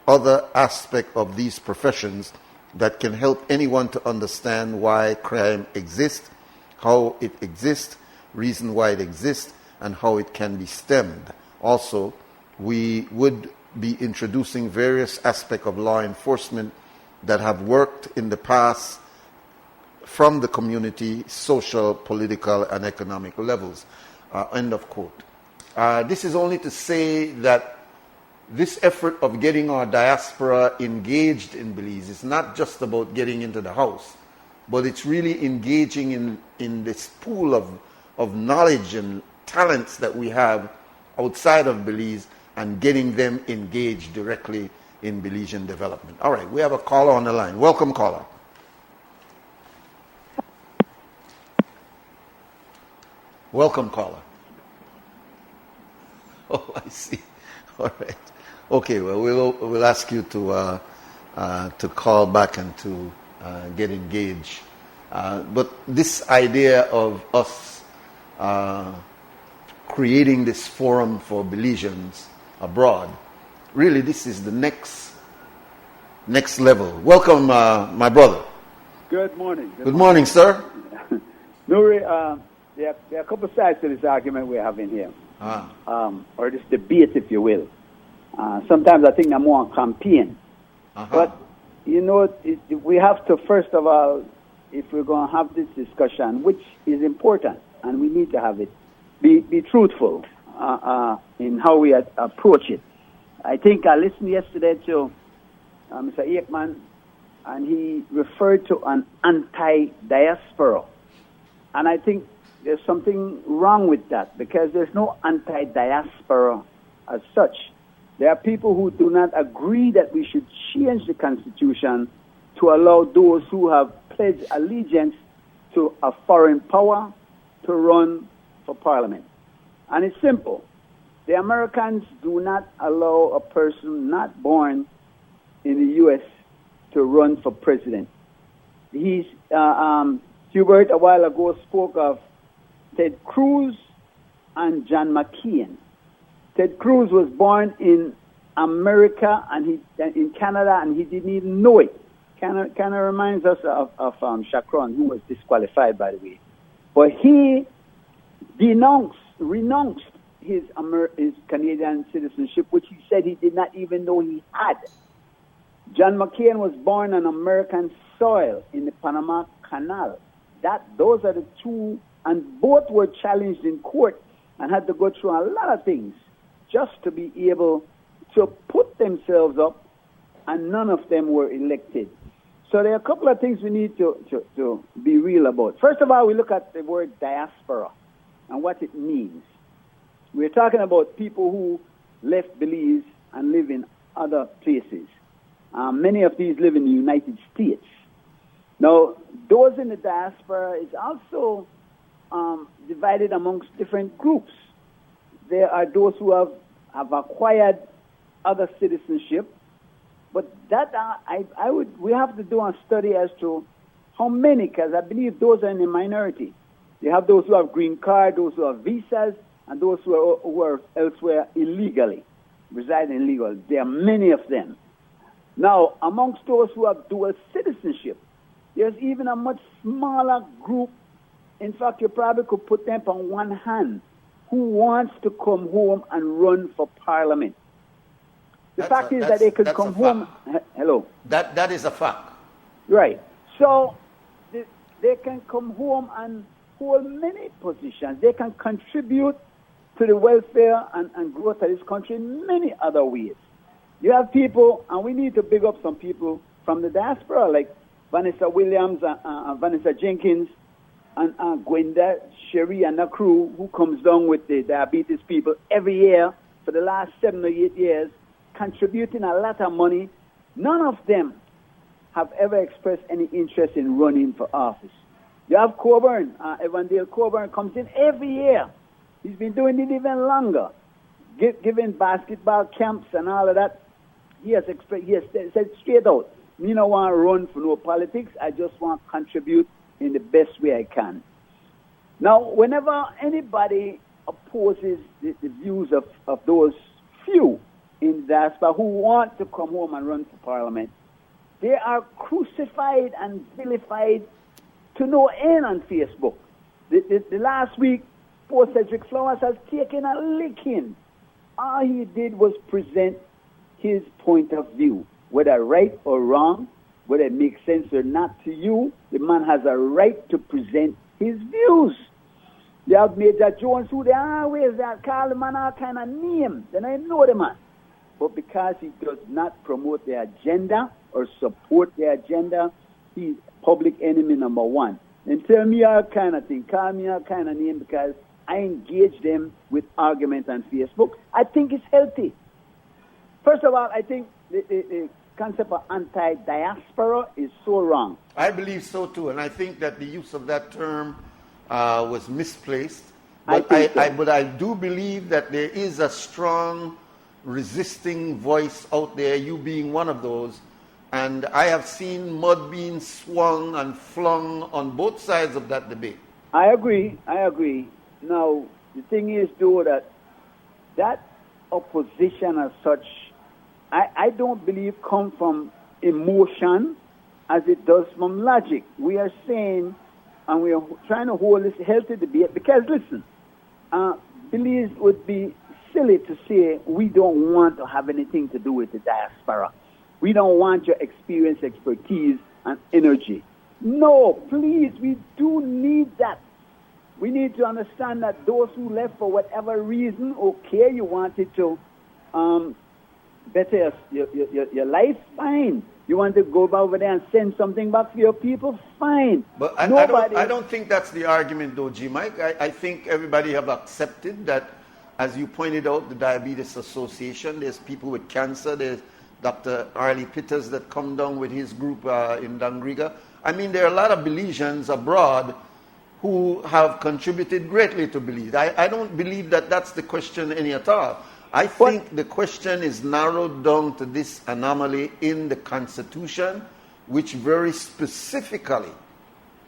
other aspect of these professions that can help anyone to understand why crime exists, how it exists, reason why it exists, and how it can be stemmed. Also, we would be introducing various aspects of law enforcement that have worked in the past from the community, social, political, and economic levels. End of quote. This is only to say that this effort of getting our diaspora engaged in Belize is not just about getting into the house, but it's really engaging in this pool of knowledge and talents that we have outside of Belize and getting them engaged directly in Belizean development. All right, we have a caller on the line. Welcome, caller. Welcome, caller. Oh, I see. All right. Okay. Well, we'll ask you to call back and to get engaged. But this idea of us creating this forum for Belizeans abroad, really, this is the next level. Welcome, my brother. Good morning. Good morning, sir. Nuri, there are a couple of sides to this argument we're having here, or this debate, if you will. Sometimes I think I'm more on campaign. But, you know, we have to, first of all, if we're going to have this discussion, which is important, and we need to have it, be truthful in how we approach it. I think I listened yesterday to Mr. Aikman, and he referred to an anti-diaspora. And I think there's something wrong with that, because there's no anti-diaspora as such. There are people who do not agree that we should change the Constitution to allow those who have pledged allegiance to a foreign power to run for Parliament. And it's simple. The Americans do not allow a person not born in the U.S. to run for president. Hubert a while ago spoke of Ted Cruz and John McCain. Ted Cruz was born in America and in Canada, and he didn't even know it. Kind of reminds us of Chacron, who was disqualified, by the way. But he renounced his Canadian citizenship, which he said he did not even know he had. John McCain was born on American soil in the Panama Canal. Those are the two, and both were challenged in court and had to go through a lot of things just to be able to put themselves up, and none of them were elected. So there are a couple of things we need to be real about. First of all, we look at the word diaspora and what it means. We're talking about people who left Belize and live in other places. Many of these live in the United States. Now, those in the diaspora is also divided amongst different groups. There are those who have acquired other citizenship, but that we have to do a study as to how many, because I believe those are in the minority. You have those who have green card, those who have visas, and those who are elsewhere illegally, residing illegally. There are many of them. Now, amongst those who have dual citizenship, there's even a much smaller group In fact, you probably could put them on one hand. Who wants to come home and run for Parliament? The fact is that they could come home. Hello. That is a fact. Right. So they can come home and hold many positions. They can contribute to the welfare and growth of this country in many other ways. You have people, and we need to big up some people from the diaspora, like Vanessa Williams and Vanessa Jenkins and Gwenda Sherry and the crew who comes down with the diabetes people every year for the last 7 or 8 years, contributing a lot of money. None of them have ever expressed any interest in running for office. You have Coburn, Evandale Coburn comes in every year. He's been doing it even longer, giving basketball camps and all of that. He has said straight out, me don't want to run for no politics. I just want to contribute in the best way I can. Now, whenever anybody opposes the views of those few in the diaspora who want to come home and run for Parliament, they are crucified and vilified to no end on Facebook. The last week, poor Cedric Flowers has taken a licking. All he did was present his point of view, whether right or wrong, whether it makes sense or not to you. The man has a right to present his views. You have Major Jones, who they always call the man all kind of name. Then I know the man. But because he does not promote the agenda or support the agenda, he's public enemy number one. And tell me all kind of thing, call me all kind of name, because I engage them with arguments on Facebook. I think it's healthy. First of all, I think the concept of anti-diaspora is so wrong. I believe so too, and I think that the use of that term was misplaced. But I do believe that there is a strong resisting voice out there, you being one of those. And I have seen mud being swung and flung on both sides of that debate. I agree. Now, the thing is, though, that opposition as such, I don't believe come from emotion as it does from logic. We are saying, and we are trying to hold this healthy debate, because, listen, Belize would be silly to say we don't want to have anything to do with the diaspora. We don't want your experience, expertise, and energy. No, please, we do need that. We need to understand that those who left for whatever reason, okay, you wanted to better your life, fine. You want to go over there and send something back to your people, fine. But I don't think that's the argument, though, G. Mike. I think everybody have accepted that, as you pointed out, the Diabetes Association, there's people with cancer, there's Dr. Arlie Pitters that come down with his group in Dangriga. I mean, there are a lot of Belizeans abroad who have contributed greatly to Belize. I don't believe that that's the question any at all. I think the question is narrowed down to this anomaly in the Constitution, which very specifically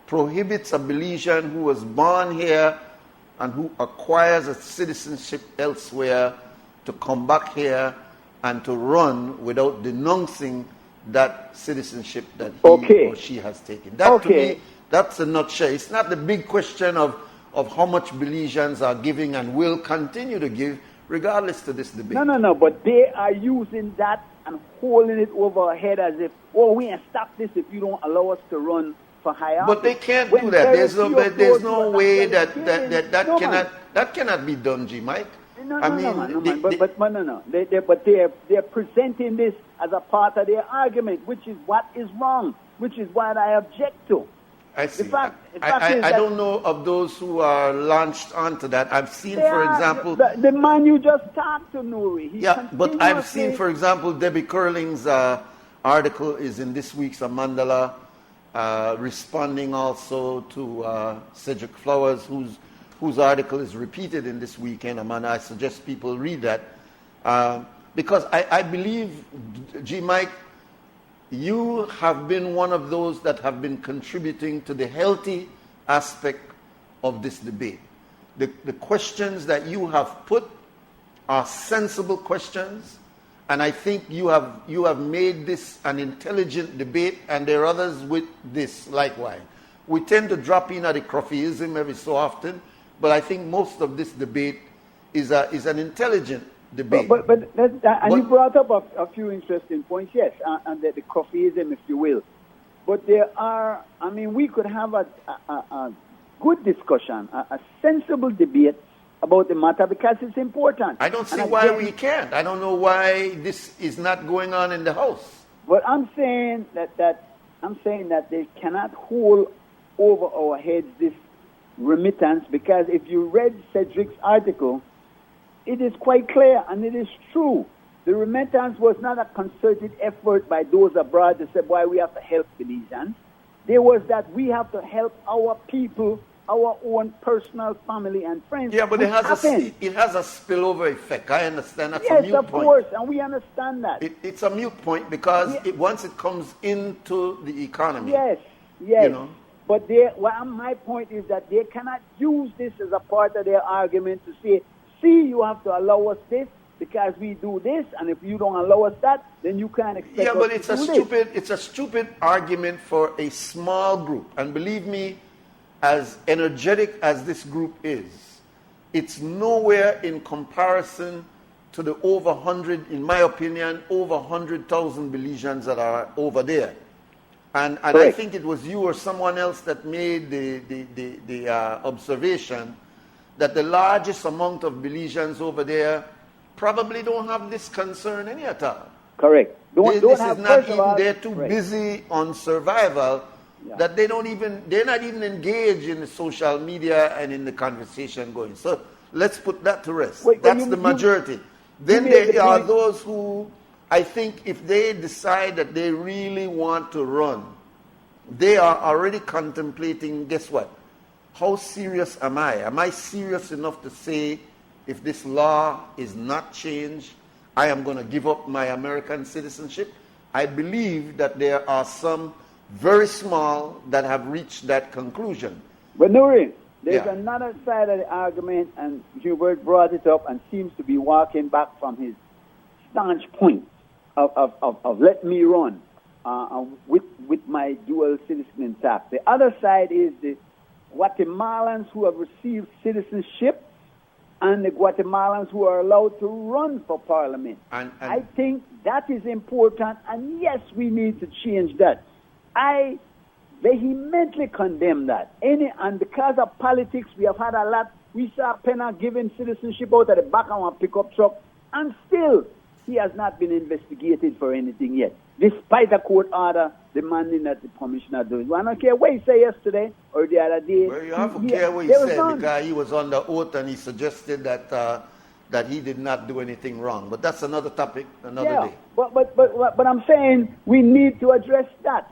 prohibits a Belizean who was born here and who acquires a citizenship elsewhere to come back here and to run without denouncing that citizenship that he or she has taken. That to me, that's a nutshell. It's not the big question of how much Belizeans are giving and will continue to give, regardless to this debate. No, but they are using that and holding it over our head as if, we can't stop this if you don't allow us to run for high office. But they can't do that. There's no way that cannot be done, G. Mike. But they're presenting this as a part of their argument, which is what is wrong, which is what I object to. I see. I don't know of those who are launched onto that. I've seen, for example... The man you just talked to, Nuri. But I've seen, for example, Debbie Curling's article is in this week's Mandala, responding also to Cedric Flowers, whose article is repeated in this weekend. Amanda, I suggest people read that. Because I believe, G. Mike, you have been one of those that have been contributing to the healthy aspect of this debate. The questions that you have put are sensible questions, and I think you have made this an intelligent debate, and there are others with this likewise. We tend to drop in at the Cruftyism every so often, but I think most of this debate is an intelligent debate. But you brought up a few interesting points, yes, and the Cruftyism, if you will. But there are, I mean, we could have a good discussion, a sensible debate about the matter because it's important. I don't see why we can't. I don't know why this is not going on in the House. But I'm saying that they cannot hold over our heads this remittance, because if you read Cedric's article, it is quite clear and it is true. The remittance was not a concerted effort by those abroad to say, why we have to help Belizeans. There was that we have to help our people, our own personal family and friends. Yeah, but it has a spillover effect. I understand that's a yes, mute of point. course, and we understand that. It's a mute point because once it comes into the economy. Yes. You know? But my point is that they cannot use this as a part of their argument to say, see, you have to allow us this because we do this, and if you don't allow us that, then you can't expect us to do this. Yeah, but it's a stupid argument for a small group. And believe me, as energetic as this group is, it's nowhere in comparison to the over 100, in my opinion, over 100,000 Belizeans that are over there. And I think it was you or someone else that made the observation that the largest amount of Belizeans over there probably don't have this concern any at all. Correct. They're too busy on survival that they're not even engaged in the social media and in the conversation going. So let's put that to rest. That's the majority. Then there are those who, I think if they decide that they really want to run, they are already contemplating, guess what? How serious am I? Am I serious enough to say, if this law is not changed, I am going to give up my American citizenship? I believe that there are some very small that have reached that conclusion. But Nuri, there's another side of the argument, and Hubert brought it up and seems to be walking back from his staunch point of let me run with my dual citizen intact. The other side is the Guatemalans who have received citizenship and the Guatemalans who are allowed to run for parliament. And I think that is important, and yes, we need to change that. I vehemently condemn that. And because of politics, we have had a lot. We saw Penna giving citizenship out of the back of a pickup truck, and still he has not been investigated for anything yet, despite a court order demanding that the commissioner do it. I don't care what he said yesterday or the other day. Well, you have to care what he said because he was under oath and he suggested that he did not do anything wrong. But that's another topic, another day. But I'm saying we need to address that.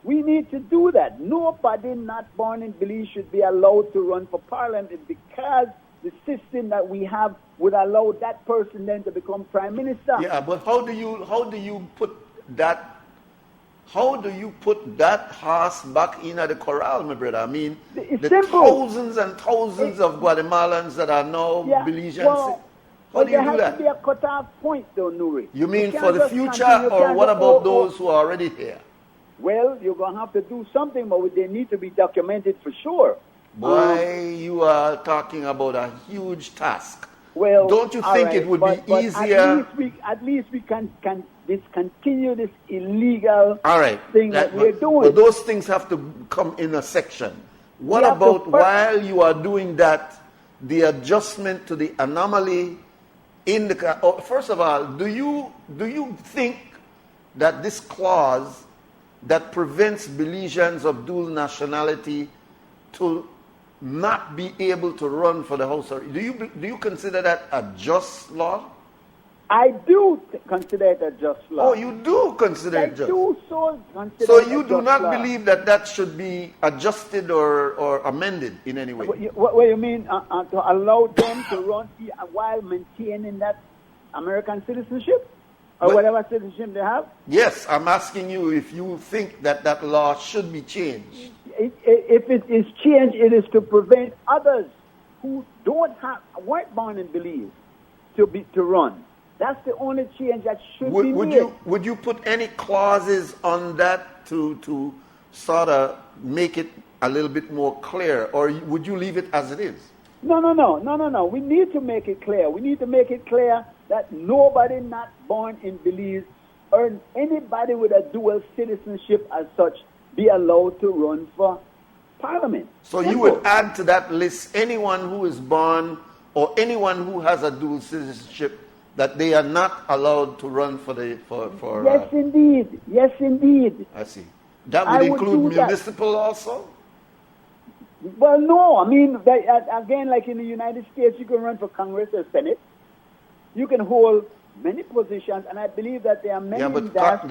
We need to do that. Nobody not born in Belize should be allowed to run for parliament because the system that we have would allow that person then to become prime minister. Yeah, but how do you put that? How do you put that horse back in at the corral, my brother? I mean, it's the simple. thousands and thousands of Guatemalans that are now Belizeans. How do you do that? There has to be a cut-off point, though, Nuri. You mean for the future, or what about those who are already here? Well, you're going to have to do something, but they need to be documented for sure. Boy, you are talking about a huge task. Well, don't you think it would be easier? At least we can discontinue this illegal thing that we're doing. But those things have to come in a section. What about while you are doing that, the adjustment to the anomaly in the... first of all, do you think that this clause that prevents Belizeans of dual nationality to not be able to run for the House, do you consider that a just law? I do consider it a just law. Oh, you do consider it just? I do consider so it you a do just not law. believe that should be adjusted or amended in any way? What you mean, to allow them to run while maintaining that American citizenship? Or whatever citizenship they have? Yes, I'm asking you if you think that law should be changed. If it is changed, it is to prevent others who weren't born in Belize to run. That's the only change that should be made. Would you put any clauses on that to sort of make it a little bit more clear, or would you leave it as it is? No. We need to make it clear. We need to make it clear that nobody not born in Belize or anybody with a dual citizenship as such be allowed to run for Parliament. So you would add to that list anyone who is born or anyone who has a dual citizenship that they are not allowed to run for the for. Yes, indeed. Yes, indeed. I see. That would include municipal also. Well, no. I mean, again, like in the United States, you can run for Congress or Senate. You can hold many positions, and I believe that there are many. Yeah, but that's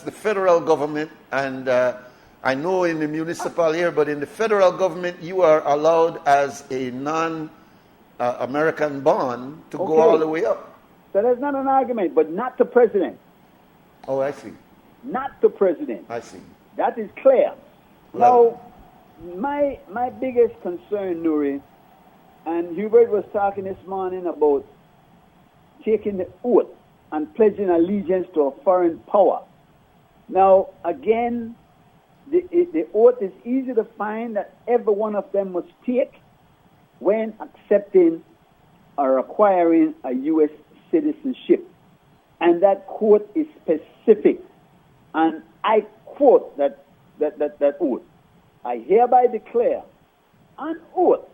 the federal government, and I know in the municipal here, but in the federal government, you are allowed as a non-American born to go all the way up. So that's not an argument, but not the president. Oh, I see. Not the president. I see. That is clear. Now, my biggest concern, Nuri, and Hubert was talking this morning about taking the oath and pledging allegiance to a foreign power. Now, again, the oath is easy to find that every one of them must take when accepting or acquiring a U.S. citizenship. And that quote is specific. And I quote that oath. I hereby declare on oath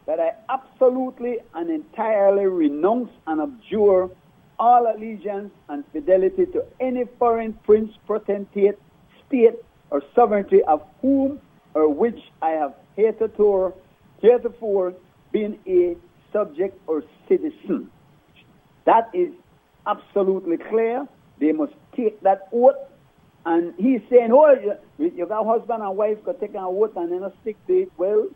that I absolutely and entirely renounce and abjure all allegiance and fidelity to any foreign prince, potentate, state, or sovereignty of whom or which I have heretofore been a subject or citizen. That is absolutely clear. They must take that oath. And he's saying, oh, you got husband and wife got taken an oath and then stick to it. Well,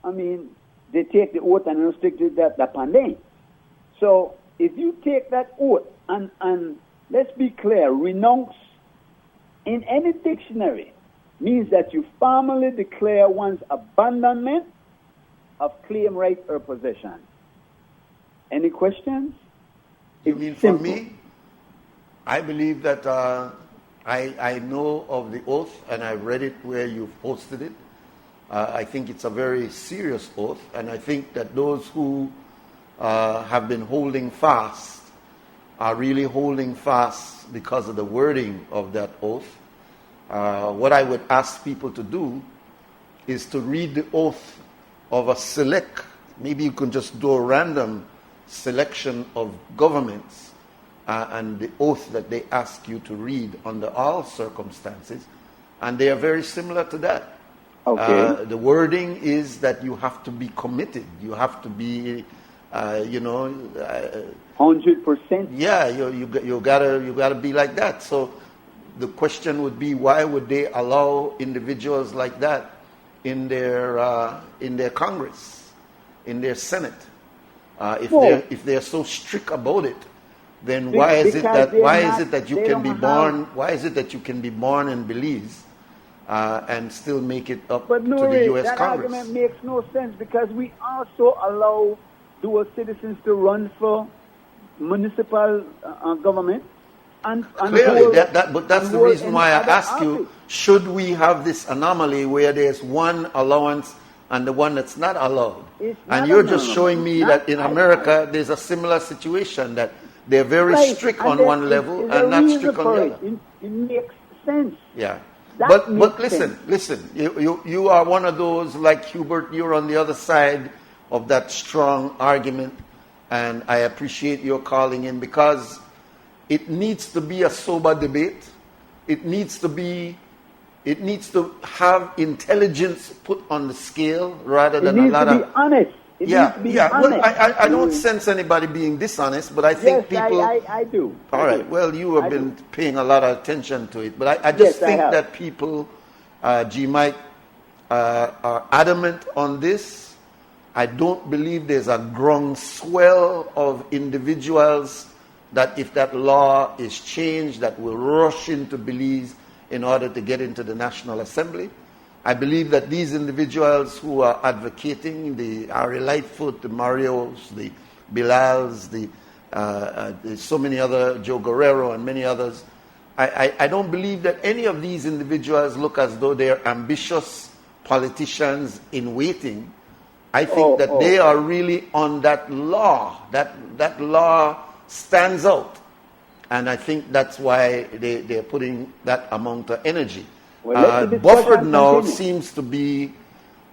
I mean, they take the oath and then stick to that pandemic. So if you take that oath and let's be clear, renounce in any dictionary means that you formally declare one's abandonment of claim, right, or possession. Any questions? You mean for me? I believe that I know of the oath, and I read it where you've posted it. I think it's a very serious oath, and I think that those who have been holding fast are really holding fast because of the wording of that oath. What I would ask people to do is to read the oath of a select, maybe you can just do a random selection of governments and the oath that they ask you to read under all circumstances, and they are very similar to that. Okay. The wording is that you have to be committed. You have to be, 100%. Yeah, you gotta be like that. So the question would be, why would they allow individuals like that in their Congress, in their Senate? If they're so strict about it, then why is it that you can be born in Belize and still make it up to the U.S. that Congress? Argument makes no sense because we also allow dual citizens to run for municipal government. Clearly, but that's the reason why I ask you, should we have this anomaly where there's one allowance and the one that's not allowed? And you're just showing me that in America there's a similar situation, that they're very strict on one level and not strict on the other. It makes sense. Yeah. But listen, you are one of those, like Hubert, you're on the other side of that strong argument, and I appreciate your calling in because it needs to be a sober debate. It needs to have intelligence put on the scale rather than a lot of... It needs to be honest. It needs to be honest. Well, I don't sense anybody being dishonest, but I think people... I do. All right. Well, you have been paying a lot of attention to it, but I just think that people, G.Mike, are adamant on this. I don't believe there's a groundswell of individuals that if that law is changed, that will rush into Belize in order to get into the National Assembly. I believe that these individuals who are advocating, the Aria Lightfoot, the Marios, the Bilals, there's so many other, Joe Guerrero and many others, I don't believe that any of these individuals look as though they're ambitious politicians in waiting, I think that they are really on that law. That law stands out. And I think that's why they're putting that amount of energy. Bufford now seems to be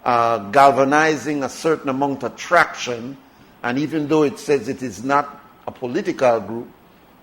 galvanizing a certain amount of traction, and even though it says it is not a political group,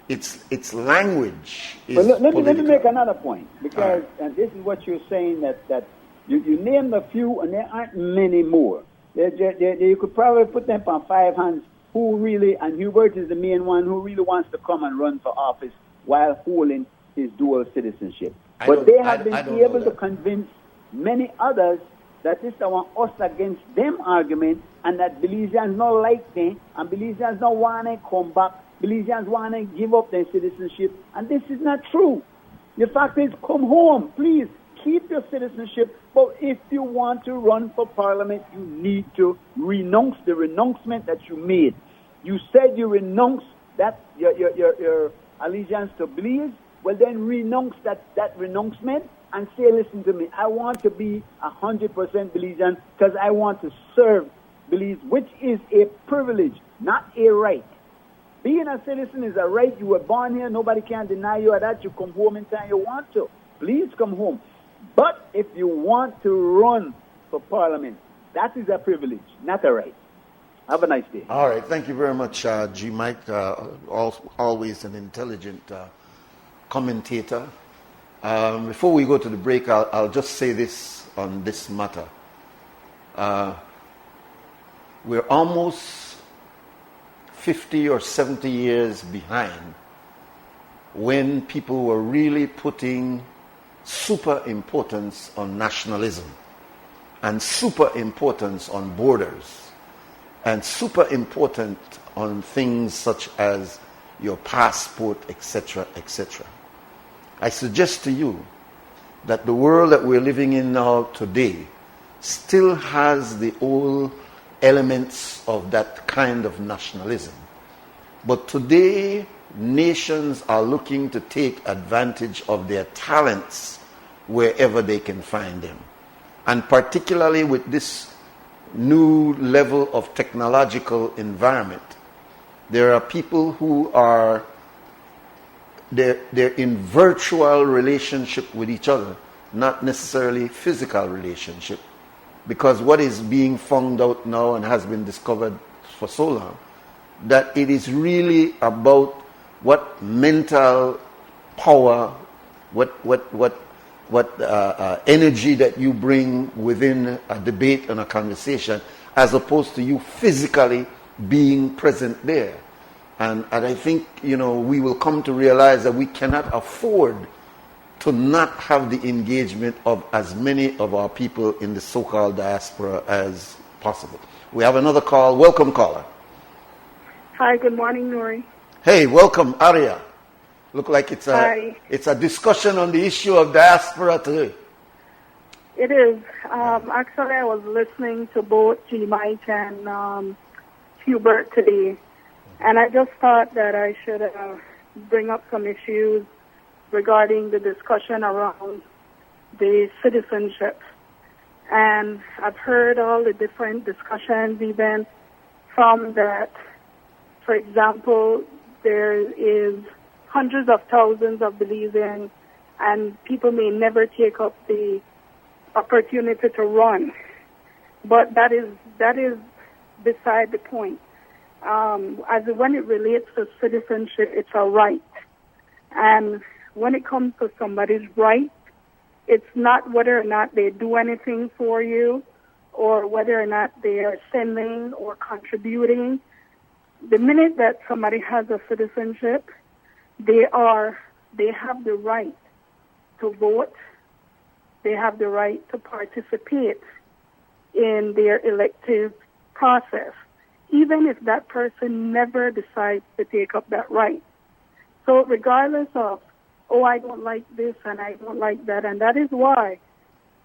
its language is let me make another point, because and this is what you're saying, that you named a few and there aren't many more. You could probably put them on 5 hands who really, and Hubert is the main one who really wants to come and run for office while holding his dual citizenship. But they have been able to convince many others that this is an us against them argument, and that Belizeans don't like them, and Belizeans don't want to come back. Belizeans want to give up their citizenship, and this is not true. The fact is, come home, please, keep your citizenship, but if you want to run for parliament, you need to renounce the renouncement that you made. You said you renounced that your allegiance to Belize. Well, then renounce that renouncement and say, listen to me, I want to be 100% Belizean because I want to serve Belize, which is a privilege, not a right. Being a citizen is a right. You were born here. Nobody can deny you that. You come home anytime you want to. Please come home. But if you want to run for parliament, that is a privilege, not a right. Have a nice day. All right. Thank you very much, G. Mike. Always an intelligent commentator. Before we go to the break, I'll just say this on this matter. We're almost 50 or 70 years behind when people were really putting super importance on nationalism and super importance on borders and super important on things such as your passport, etc., etc. I suggest to you that the world that we're living in now today still has the old elements of that kind of nationalism. But today, nations are looking to take advantage of their talents wherever they can find them. And particularly with this new level of technological environment, there are people who are they're in virtual relationship with each other, not necessarily physical relationship. Because what is being found out now and has been discovered for so long, that it is really about what mental power, what energy that you bring within a debate and a conversation, as opposed to you physically being present there. And I think, we will come to realize that we cannot afford to not have the engagement of as many of our people in the so-called diaspora as possible. We have another call. Welcome, caller. Hi, good morning, Nuri. Hey, welcome, Aria. Look like it's a discussion on the issue of diaspora today. It is. Actually, I was listening to both G. Mike and Hubert today, and I just thought that I should bring up some issues regarding the discussion around the citizenship. And I've heard all the different discussions, even from that, for example, there is hundreds of thousands of Belizeans, and people may never take up the opportunity to run. But that is beside the point. As when it relates to citizenship, it's a right. And when it comes to somebody's right, it's not whether or not they do anything for you or whether or not they are sending or contributing. The minute that somebody has a citizenship, they have the right to vote. They have the right to participate in their elective process, even if that person never decides to take up that right. So regardless of, I don't like this and I don't like that, and that is why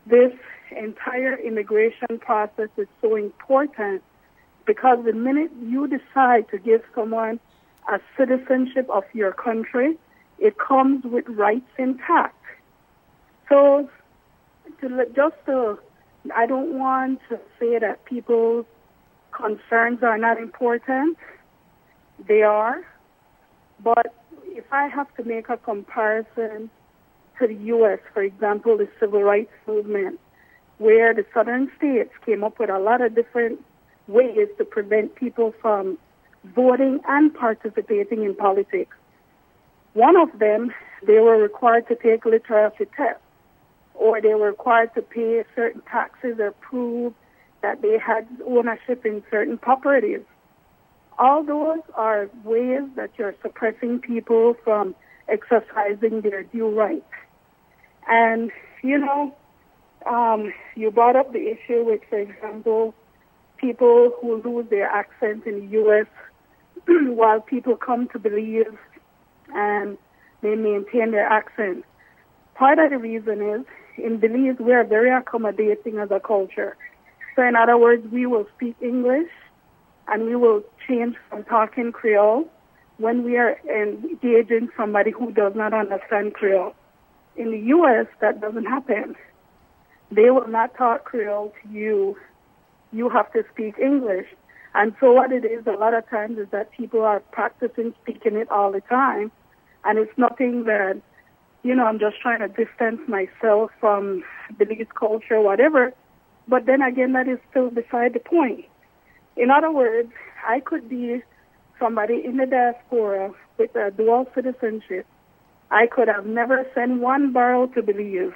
this entire immigration process is so important, because the minute you decide to give someone a citizenship of your country, it comes with rights intact. So just to I don't want to say that people's concerns are not important. They are. But if I have to make a comparison to the U.S., for example, the civil rights movement, where the southern states came up with a lot of different ways to prevent people from voting and participating in politics. One of them, they were required to take literacy tests, or they were required to pay certain taxes or prove that they had ownership in certain properties. All those are ways that you're suppressing people from exercising their due rights. And, you brought up the issue with, for example, people who lose their accent in the U.S. while people come to Belize and they maintain their accent. Part of the reason is, in Belize, we are very accommodating as a culture. So in other words, we will speak English and we will change from talking Creole when we are engaging somebody who does not understand Creole. In the U.S., that doesn't happen. They will not talk Creole to you. You have to speak English. And so what it is a lot of times is that people are practicing speaking it all the time. And it's nothing that, I'm just trying to distance myself from Belize culture, whatever. But then again, that is still beside the point. In other words, I could be somebody in the diaspora with a dual citizenship. I could have never sent one barrel to Belize.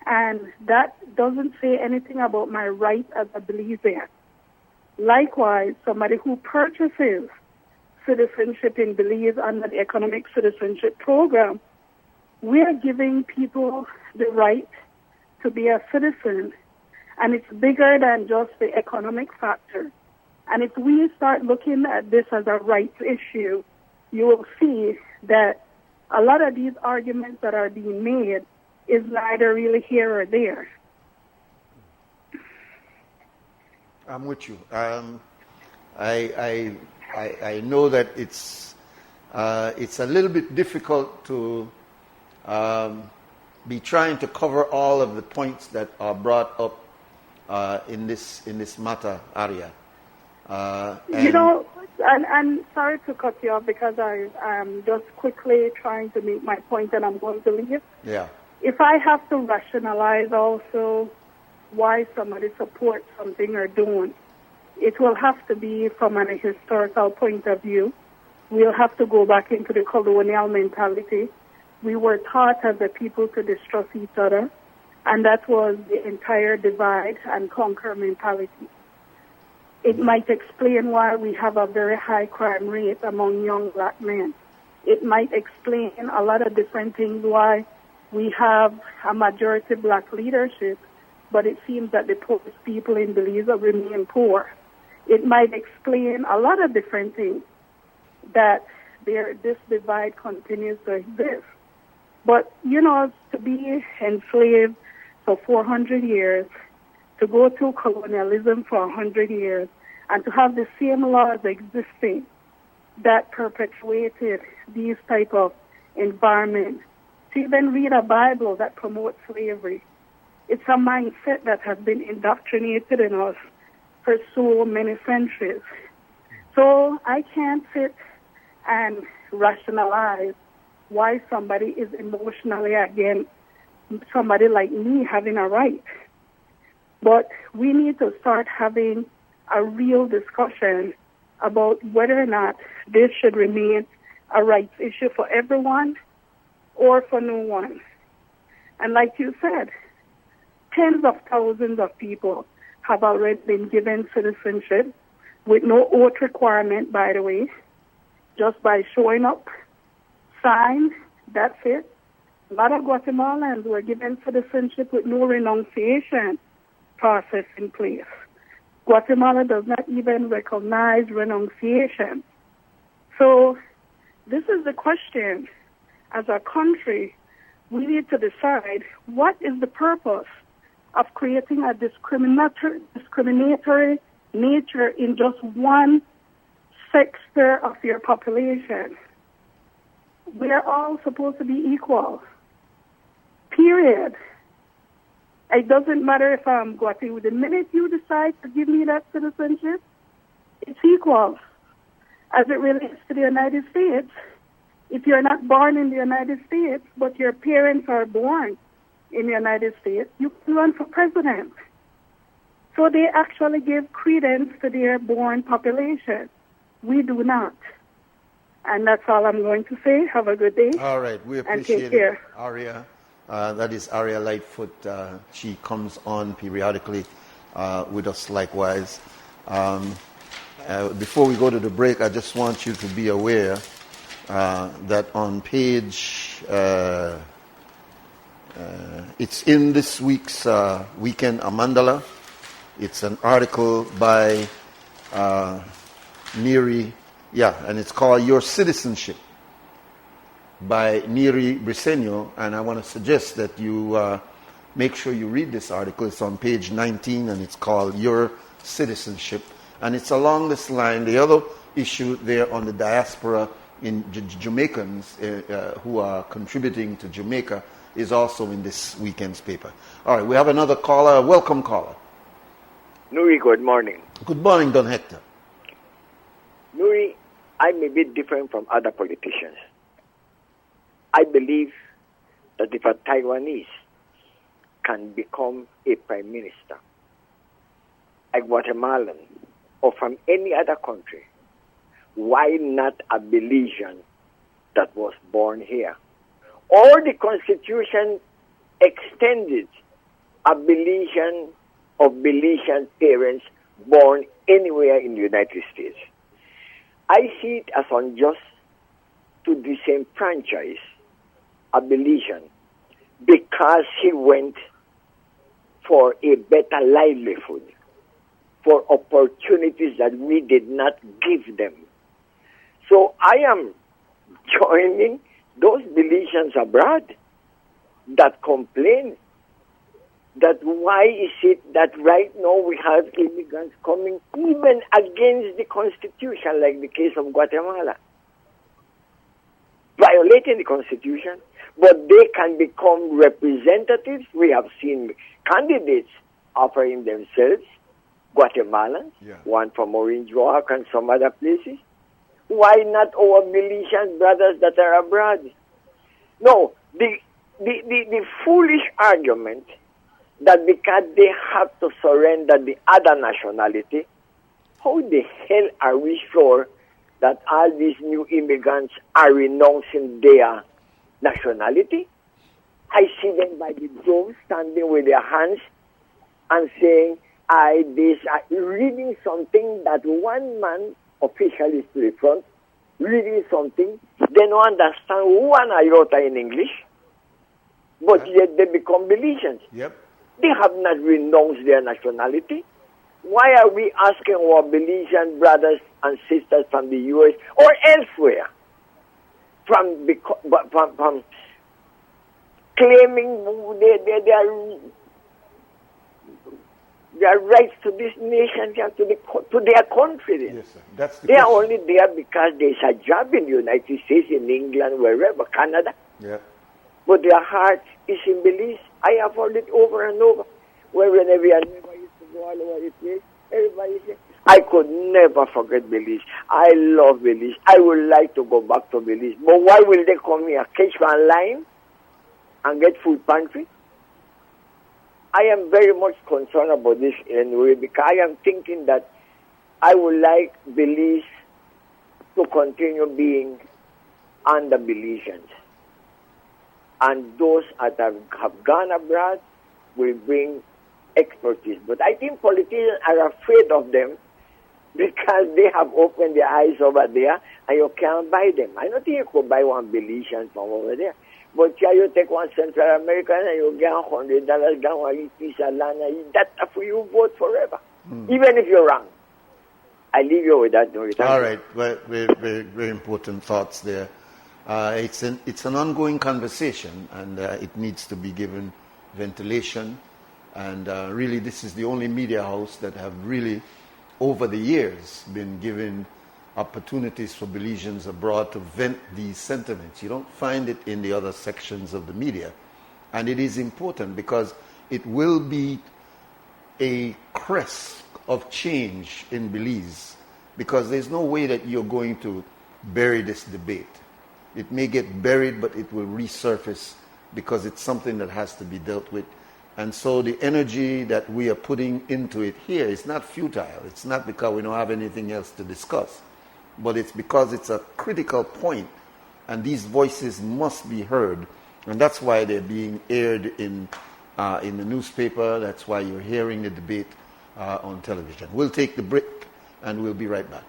And that doesn't say anything about my right as a Belizean. Likewise, somebody who purchases citizenship in Belize under the Economic Citizenship Program, we are giving people the right to be a citizen, and it's bigger than just the economic factor. And if we start looking at this as a rights issue, you will see that a lot of these arguments that are being made is neither really here or there. I'm with you. I know that it's a little bit difficult to be trying to cover all of the points that are brought up in this matter, Aria. And sorry to cut you off because I'm just quickly trying to make my point and I'm going to leave. Yeah. If I have to rationalize also why somebody supports something or don't, it will have to be from an historical point of view. We'll have to go back into the colonial mentality. We were taught as a people to distrust each other, and that was the entire divide and conquer mentality. It might explain why we have a very high crime rate among young black men. It might explain a lot of different things why we have a majority black leadership, but it seems that the poorest people in Belize remain poor. It might explain a lot of different things that this divide continues to exist. But, to be enslaved for 400 years, to go through colonialism for 100 years, and to have the same laws existing that perpetuated these type of environment, to even read a Bible that promotes slavery. It's a mindset that has been indoctrinated in us for so many centuries. So I can't sit and rationalize why somebody is emotionally against somebody like me having a right. But we need to start having a real discussion about whether or not this should remain a rights issue for everyone or for no one. And like you said, tens of thousands of people have already been given citizenship with no oath requirement, by the way, just by showing up, signed, that's it. A lot of Guatemalans were given citizenship with no renunciation process in place. Guatemala does not even recognize renunciation. So this is the question. As a country, we need to decide what is the purpose of creating a discriminatory nature in just one sector of your population. We are all supposed to be equal. Period. It doesn't matter if I'm Guatemalan. The minute you decide to give me that citizenship, it's equal. As it relates to the United States, if you're not born in the United States, but your parents are born in the United States, you can run for president. So they actually give credence to their born population. We do not. And that's all I'm going to say. Have a good day. All right. We and appreciate take care. it, Aria. That is Aria Lightfoot. She comes on periodically with us likewise. Before we go to the break, I just want you to be aware that on page, it's in this week's Weekend Amandala. It's an article by Nuri, and it's called Your Citizenship by Nuri Briseño, and I want to suggest that you make sure you read this article. It's on page 19, and it's called Your Citizenship, and it's along this line. The other issue there on the diaspora in Jamaicans who are contributing to Jamaica is also in this weekend's paper. All right, we have another caller. Welcome, caller. Nuri, good morning. Good morning, Don Hector. Nuri, I'm a bit different from other politicians. I believe that if a Taiwanese can become a prime minister, a Guatemalan, or from any other country, why not a Belizean that was born here? Or the Constitution extended a Belizean of Belizean parents born anywhere in the United States. I see it as unjust to disenfranchise a Belizean because he went for a better livelihood, for opportunities that we did not give them. So I am joining those Belizeans abroad that complain that why is it that right now we have immigrants coming even against the Constitution, like the case of Guatemala, violating the Constitution, but they can become representatives. We have seen candidates offering themselves, Guatemalans, one from Orange Walk and some other places. Why not our Belizean brothers that are abroad? No, the foolish argument that because they have to surrender the other nationality, how the hell are we sure that all these new immigrants are renouncing their nationality? I see them by the door standing with their hands and saying, reading something that one man officially is to the front, reading something, they don't understand one iota in English, but yet they become Belizeans. Yep. They have not renounced their nationality. Why are we asking our Belizean brothers and sisters from the U.S. or elsewhere from claiming their rights to this nation, to their country? Yes, sir. That's the they are question. only there because there's a job in the United States, in England, wherever, Canada. Yeah. But their heart is in Belize. I have heard it over and over. Where whenever I used to go all over the place, everybody says, I could never forget Belize. I love Belize. I would like to go back to Belize. But why will they come here? Catch one line and get food pantry? I am very much concerned about this anyway because I am thinking that I would like Belize to continue being under Belizeans. And those that have gone abroad will bring expertise. But I think politicians are afraid of them because they have opened their eyes over there and you can't buy them. I don't think you could buy one Belizean from over there. But here you take one Central American and you get $100, get one piece of land, and that's for you vote forever. Even if you're wrong. I leave you with that. All right. Well, very important thoughts there. It's an ongoing conversation, and it needs to be given ventilation. And really, this is the only media house that have really, over the years, been given opportunities for Belizeans abroad to vent these sentiments. You don't find it in the other sections of the media. And it is important because it will be a crest of change in Belize, because there's no way that you're going to bury this debate. It may get buried, but it will resurface because it's something that has to be dealt with. And so the energy that we are putting into it here is not futile. It's not because we don't have anything else to discuss, but it's because it's a critical point, and these voices must be heard. And that's why they're being aired in the newspaper. That's why you're hearing the debate on television. We'll take the break, and we'll be right back.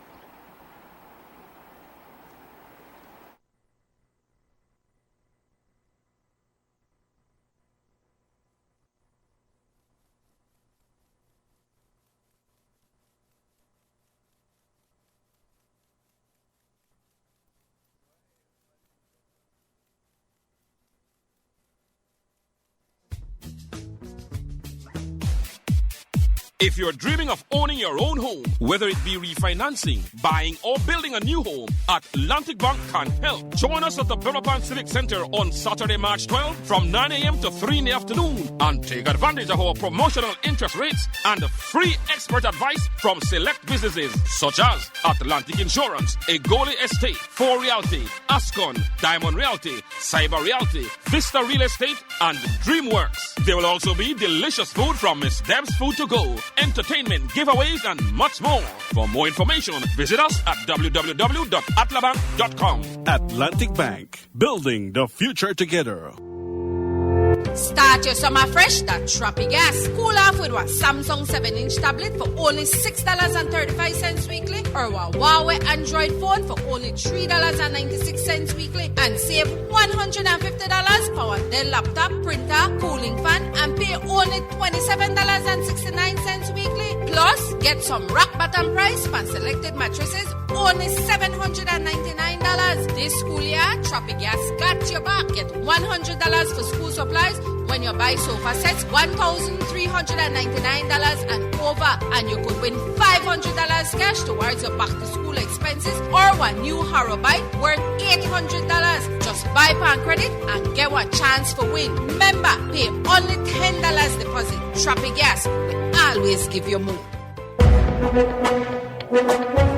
If you're dreaming of owning your own home, whether it be refinancing, buying, or building a new home, Atlantic Bank can help. Join us at the Belmopan Civic Center on Saturday, March 12 from 9 a.m. to 3 in the afternoon and take advantage of our promotional interest rates and free expert advice from select businesses such as Atlantic Insurance, Egoli Estate, 4 Realty, Ascon, Diamond Realty, Cyber Realty, Vista Real Estate, and DreamWorks. There will also be delicious food from Miss Deb's Food to Go, entertainment, giveaways, and much more. For more information, visit us at www.atlabank.com. Atlantic Bank, building the future together. Start your summer fresh, that Trappy Gas. Cool off with what Samsung 7-inch tablet for only $6.35 weekly, or a Huawei Android phone for only $3.96 weekly, and save $150 for a Dell laptop, printer, cooling fan, and pay only $27.69 weekly. Plus, get some rock bottom price for selected mattresses, only $799. This school year, Trappy Gas got your back. Get $100 for school supplies when you buy sofa sets, $1,399 and over, and you could win $500 cash towards your back-to-school expenses, or one new Harrow bike worth $800. Just buy pan credit and get one chance for win. Remember, pay only $10 deposit. Trappy Gas will always give you more.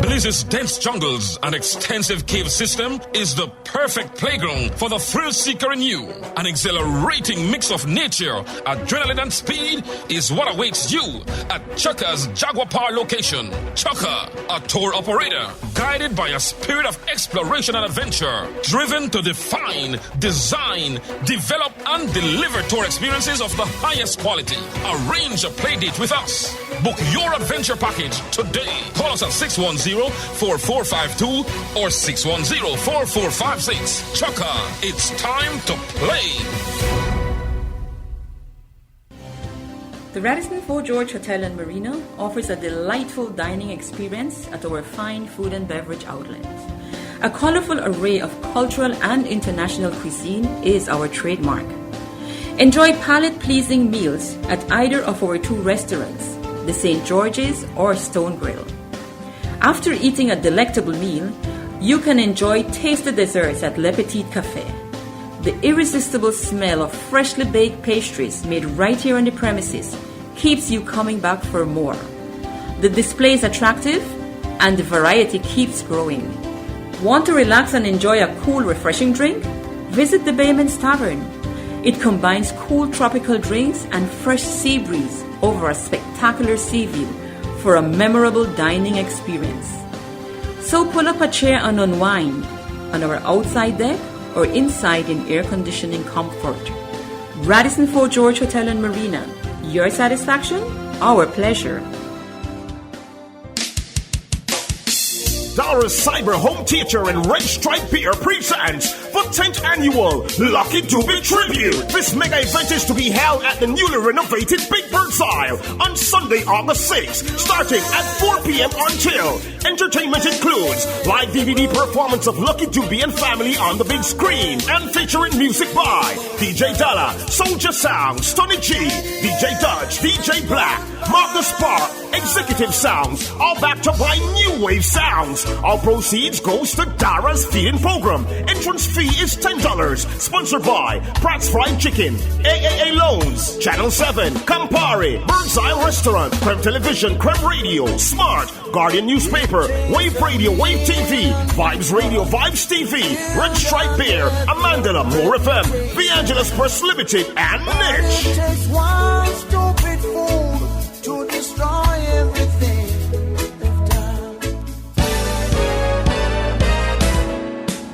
Belize's dense jungles and extensive cave system is the perfect playground for the thrill seeker in you. An exhilarating mix of nature, adrenaline, and speed is what awaits you at Chukka's Jaguar Park location. Chukka, a tour operator, guided by a spirit of exploration and adventure, driven to define, design, develop, and deliver tour experiences of the highest quality. Arrange a play date with us. Book your adventure package today. Call us at 610-4452 or 610-4456. Chukka, it's time to play. The Radisson Fort George Hotel and Marina offers a delightful dining experience at our fine food and beverage outlet. A colorful array of cultural and international cuisine is our trademark. Enjoy palate-pleasing meals at either of our two restaurants, the St. George's or Stone Grill. After eating a delectable meal, you can enjoy tasty desserts at Le Petit Café. The irresistible smell of freshly baked pastries made right here on the premises keeps you coming back for more. The display is attractive and the variety keeps growing. Want to relax and enjoy a cool, refreshing drink? Visit the Bayman's Tavern. It combines cool tropical drinks and fresh sea breeze over a spectacular sea view for a memorable dining experience. So pull up a chair and unwind on our outside deck or inside in air conditioning comfort. Radisson Fort George Hotel and Marina. Your satisfaction, our pleasure. Doris Cyber Home Theater and Red Stripe Beer presents the 10th annual Lucky Doobie Tribute. This mega event is to be held at the newly renovated Big Bird's Isle on Sunday, August 6th, starting at 4 p.m. until. Entertainment includes live DVD performance of Lucky Doobie and Family on the big screen, and featuring music by DJ Dalla, Soldier Sound, Stoney G, DJ Dutch, DJ Black, Mark the Spark, Executive Sounds, all backed up by New Wave Sounds. All proceeds goes to Dara's feeding program. Entrance fee is $10. Sponsored by Pratt's Fried Chicken, AAA Loans, Channel 7, Campari, Birdseye Restaurant, KREM Television, KREM Radio, Smart, Guardian Newspaper, Wave Radio, Wave TV, Vibes Radio, Vibes TV, Red Stripe Beer, Amandala, More FM, The Angeles Press Limited, and Niche. It takes one stupid fool to destroy everything.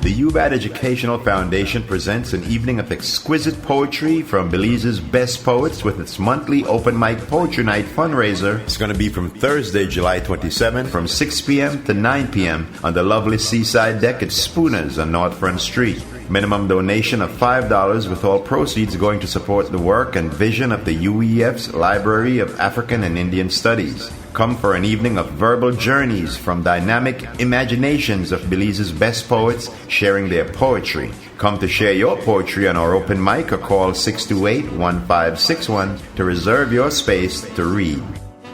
The UBAD Educational Foundation presents an evening of exquisite poetry from Belize's best poets with its monthly open mic poetry night fundraiser. It's going to be from Thursday, July 27th from 6 p.m. to 9 p.m. on the lovely seaside deck at Spooners on North Front Street. Minimum donation of $5 with all proceeds going to support the work and vision of the UEF's Library of African and Indian Studies. Come for an evening of verbal journeys from dynamic imaginations of Belize's best poets sharing their poetry. Come to share your poetry on our open mic or call 628-1561 to reserve your space to read.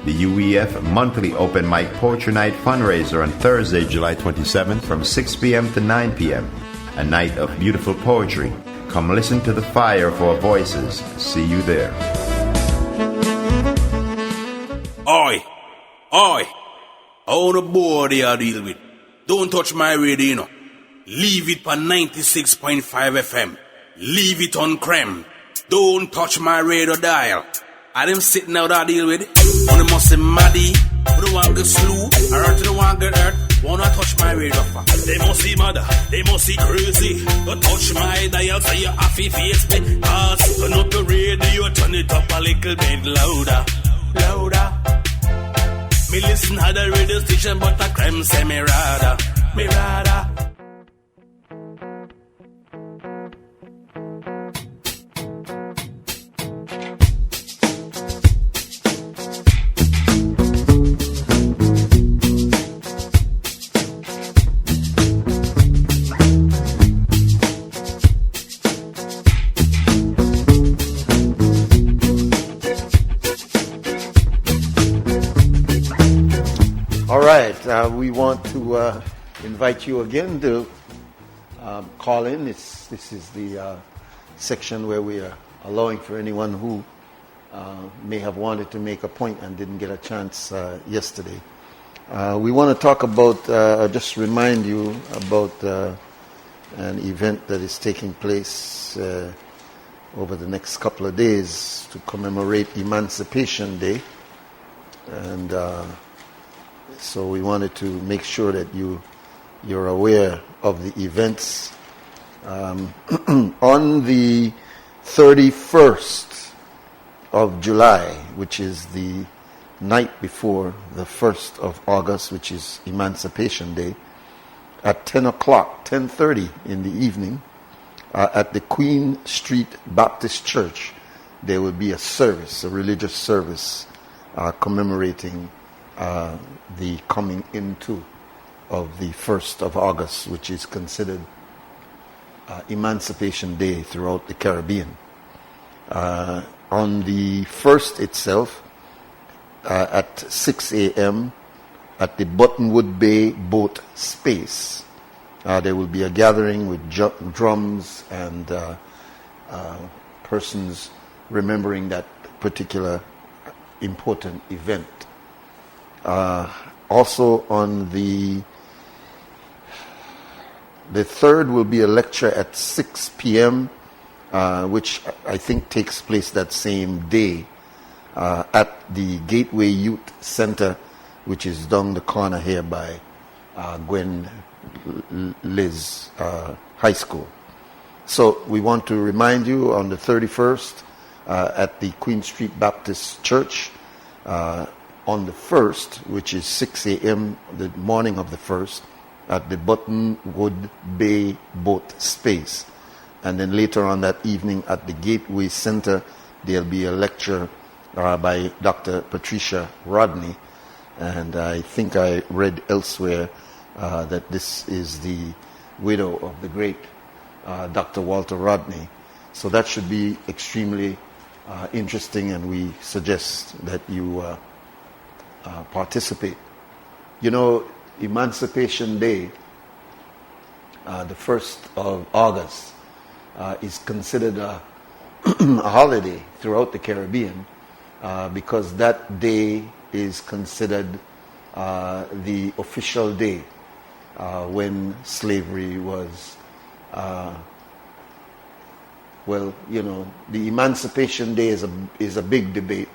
The UEF monthly open mic poetry night fundraiser on Thursday, July 27th from 6 p.m. to 9 p.m. A night of beautiful poetry. Come listen to the fire of our voices. See you there. Oi! Oi! How the board they are deal with? Don't touch my radio, you know. Leave it for 96.5 FM. Leave it on KREM. Don't touch my radio dial. I them sitting out there deal with it. On the must maddy, who the one get slew, or to the one get hurt. Wanna touch my radio for? They must see mother, they must see crazy. Don't touch my dial, so you have to face me. Turn up the radio, turn it up a little bit louder, louder. Me listen to the radio station, but the KREM say me rather, me rather. We want to invite you again to call in. This is the section where we are allowing for anyone who may have wanted to make a point and didn't get a chance yesterday. We want to talk about, just remind you about an event that is taking place over the next couple of days to commemorate Emancipation Day. And so we wanted to make sure that you're aware of the events. On the 31st of July, which is the night before the 1st of August, which is Emancipation Day, at 10:30 in the evening, at the Queen Street Baptist Church, there will be a service, a religious service, commemorating the coming into of the 1st of August, which is considered Emancipation Day throughout the Caribbean. On the 1st itself, at 6 a.m. at the Buttonwood Bay Boat Space, there will be a gathering with drums and persons remembering that particular important event. Also on the 3rd will be a lecture at 6 p.m., which I think takes place that same day at the Gateway Youth Center, which is down the corner here by Gwen Liz High School. So we want to remind you on the 31st at the Queen Street Baptist Church, on the 1st, which is 6 a.m. the morning of the 1st, at the Buttonwood Bay Boat Space. And then later on that evening at the Gateway Center, there'll be a lecture by Dr. Patricia Rodney. And I think I read elsewhere that this is the widow of the great Dr. Walter Rodney. So that should be extremely interesting, and we suggest that you participate. You know, Emancipation Day, the 1st of August, is considered a holiday throughout the Caribbean because that day is considered the official day when slavery was, well, you know, the Emancipation Day is a big debate,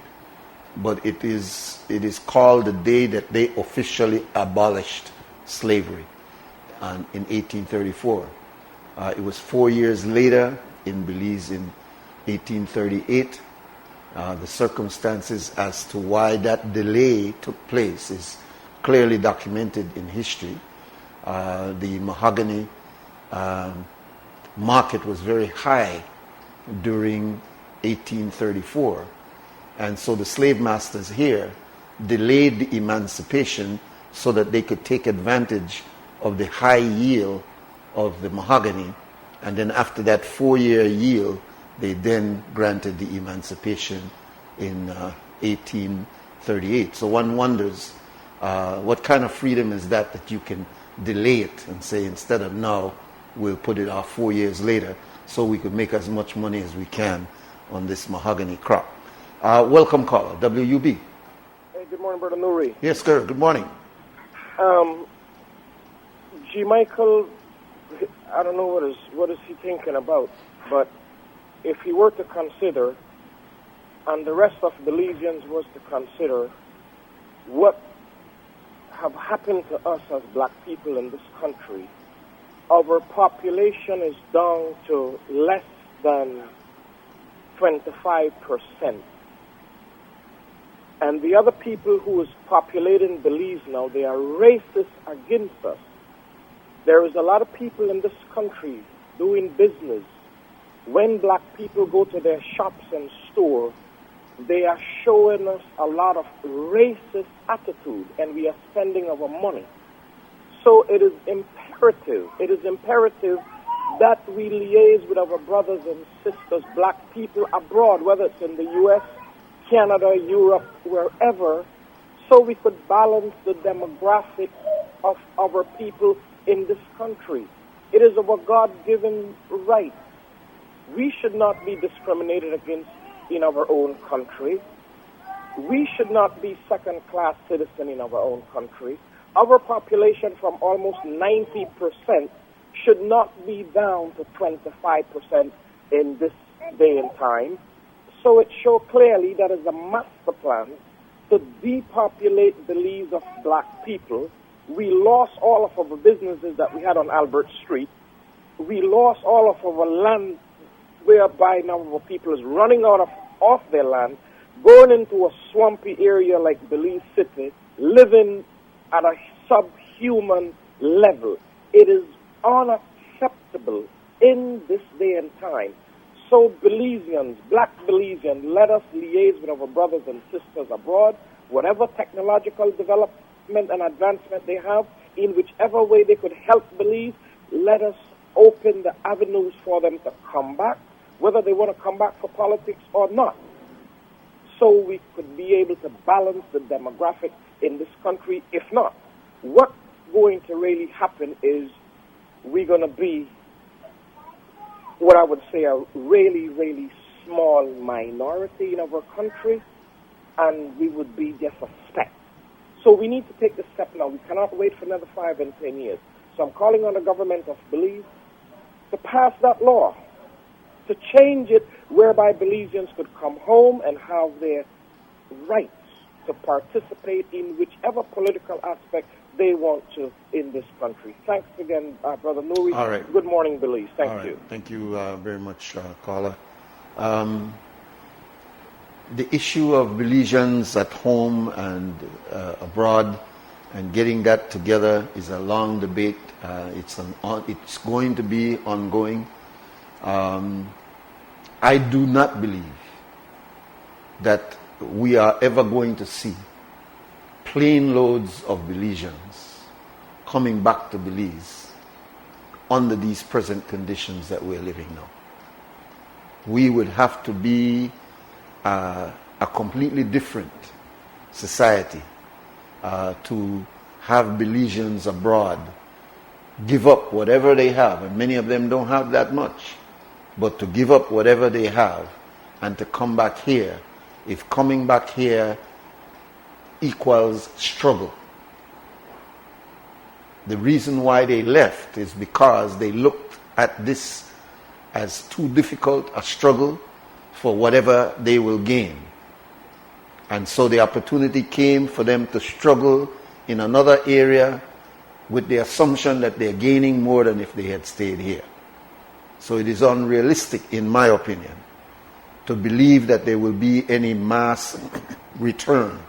but it is called the day that they officially abolished slavery in 1834. It was 4 years later in Belize in 1838. The circumstances as to why that delay took place is clearly documented in history. The mahogany market was very high during 1834. And so the slave masters here delayed the emancipation so that they could take advantage of the high yield of the mahogany. And then after that 4-year yield, they then granted the emancipation in 1838. So one wonders, what kind of freedom is that you can delay it and say, instead of now, we'll put it off 4 years later so we could make as much money as we can on this mahogany crop. Welcome, caller, WUB. Hey, good morning, Brother Nuri. Yes, sir, good morning. G. Michael, I don't know what is he thinking about, but if he were to consider, and the rest of Belizeans was to consider, what have happened to us as black people in this country, our population is down to less than 25%. And the other people who is populating Belize now, they are racist against us. There is a lot of people in this country doing business. When black people go to their shops and stores, they are showing us a lot of racist attitude, and we are spending our money. So it is imperative that we liaise with our brothers and sisters, black people abroad, whether it's in the U.S., Canada, Europe, wherever, so we could balance the demographic of our people in this country. It is our God-given right. We should not be discriminated against in our own country. We should not be second-class citizens in our own country. Our population from almost 90% should not be down to 25% in this day and time. So it shows clearly that is a master plan to depopulate Belize of black people. We lost all of our businesses that we had on Albert Street. We lost all of our land, whereby now our people is running out of their land, going into a swampy area like Belize City, living at a subhuman level. It is unacceptable in this day and time. So Belizeans, black Belizeans, let us liaise with our brothers and sisters abroad, whatever technological development and advancement they have, in whichever way they could help Belize, let us open the avenues for them to come back, whether they want to come back for politics or not, so we could be able to balance the demographic in this country. If not, what's going to really happen is we're going to be what I would say a really, really small minority in our country, and we would be just a speck. So we need to take the step now. We cannot wait for another 5 and 10 years. So I'm calling on the government of Belize to pass that law, to change it whereby Belizeans could come home and have their rights to participate in whichever political aspect they want to in this country. Thanks again, Brother Nuri. All right. Good morning, Belize. Thank you. Thank you very much, caller. The issue of Belizeans at home and abroad and getting that together is a long debate. It's going to be ongoing. I do not believe that we are ever going to see plane loads of Belizeans coming back to Belize under these present conditions that we're living now. We would have to be a completely different society to have Belizeans abroad give up whatever they have, and many of them don't have that much, but to give up whatever they have and to come back here, if coming back here equals struggle. The reason why they left is because they looked at this as too difficult a struggle for whatever they will gain. And so the opportunity came for them to struggle in another area with the assumption that they're gaining more than if they had stayed here. So it is unrealistic, in my opinion, to believe that there will be any mass return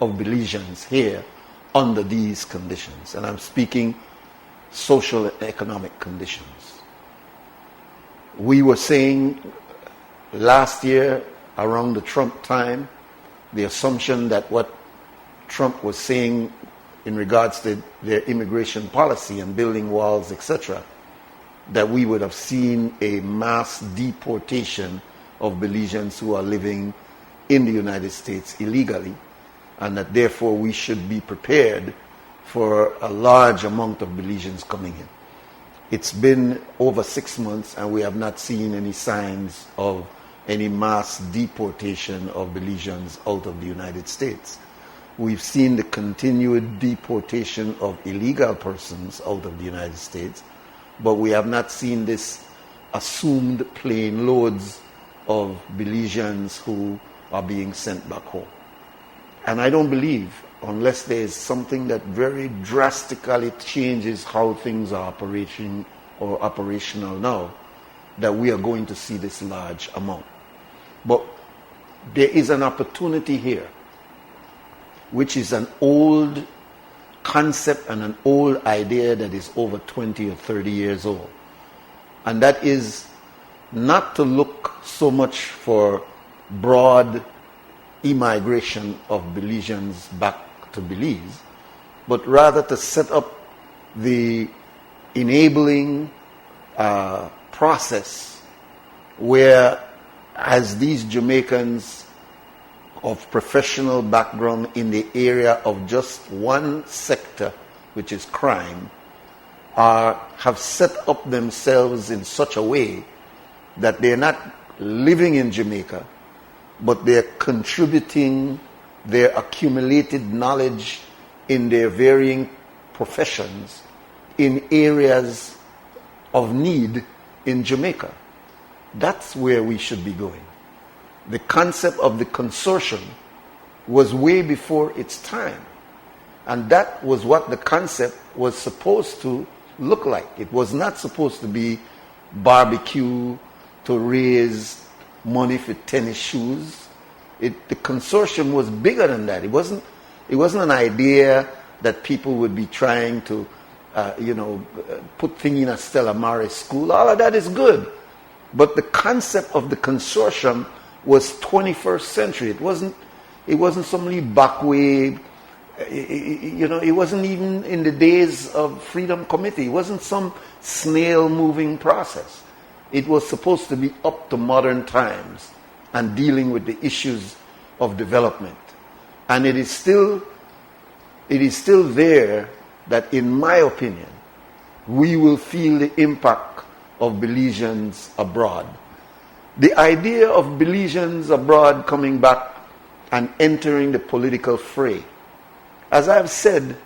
of Belizeans here under these conditions. And I'm speaking social and economic conditions. We were saying last year around the Trump time, the assumption that what Trump was saying in regards to their immigration policy and building walls, etc., that we would have seen a mass deportation of Belizeans who are living in the United States illegally, and that therefore we should be prepared for a large amount of Belizeans coming in. It's been over 6 months and we have not seen any signs of any mass deportation of Belizeans out of the United States. We've seen the continued deportation of illegal persons out of the United States, but we have not seen this assumed plane loads of Belizeans who are being sent back home. And I don't believe, unless there is something that very drastically changes how things are operating or operational now, that we are going to see this large amount. But there is an opportunity here, which is an old concept and an old idea that is over 20 or 30 years old. And that is not to look so much for broad immigration of Belizeans back to Belize, but rather to set up the enabling process where, as these Jamaicans of professional background in the area of just one sector, which is crime, have set up themselves in such a way that they're not living in Jamaica, but they're contributing their accumulated knowledge in their varying professions in areas of need in Jamaica. That's where we should be going. The concept of the consortium was way before its time. And that was what the concept was supposed to look like. It was not supposed to be barbecue to raise money for tennis shoes. The consortium was bigger than that. It wasn't an idea that people would be trying to put things in a Stella Maris school. All of that is good. But the concept of the consortium was 21st century. It wasn't some back way. It wasn't even in the days of Freedom Committee. It wasn't some snail moving process. It was supposed to be up to modern times and dealing with the issues of development. And it is still there that, in my opinion, we will feel the impact of Belizeans abroad. The idea of Belizeans abroad coming back and entering the political fray. As I've said,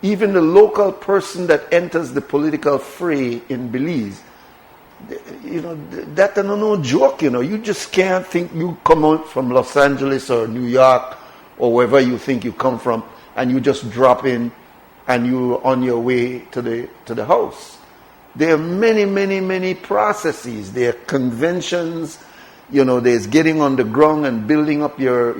even the local person that enters the political fray in Belize, that's no joke, You just can't think you come out from Los Angeles or New York or wherever you think you come from and you just drop in and you're on your way to the house. There are many, many, many processes. There are conventions. There's getting on the ground and building up your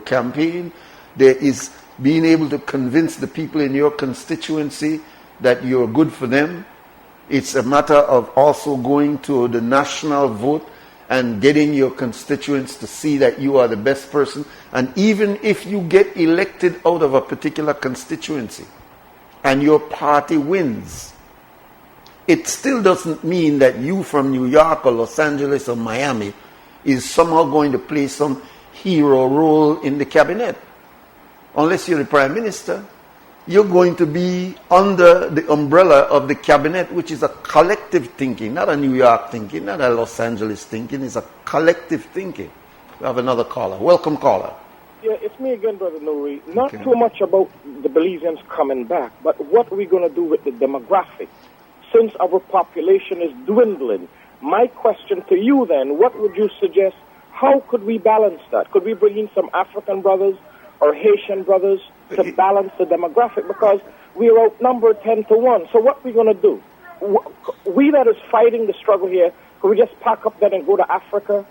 campaign. There is being able to convince the people in your constituency that you're good for them. It's a matter of also going to the national vote and getting your constituents to see that you are the best person. And even if you get elected out of a particular constituency and your party wins, it still doesn't mean that you from New York or Los Angeles or Miami is somehow going to play some hero role in the cabinet. Unless you're the prime minister, you're going to be under the umbrella of the cabinet, which is a collective thinking, not a New York thinking, not a Los Angeles thinking. It's a collective thinking. We have another caller. Welcome, caller. Yeah, it's me again, Brother Nuri. Not too much about the Belizeans coming back, but what are we going to do with the demographic? Since our population is dwindling, my question to you then, what would you suggest? How could we balance that? Could we bring in some African brothers or Haitian brothers to balance the demographic? Because we are outnumbered 10-1. So what are we going to do? We that is fighting the struggle here, could we just pack up then and go to Africa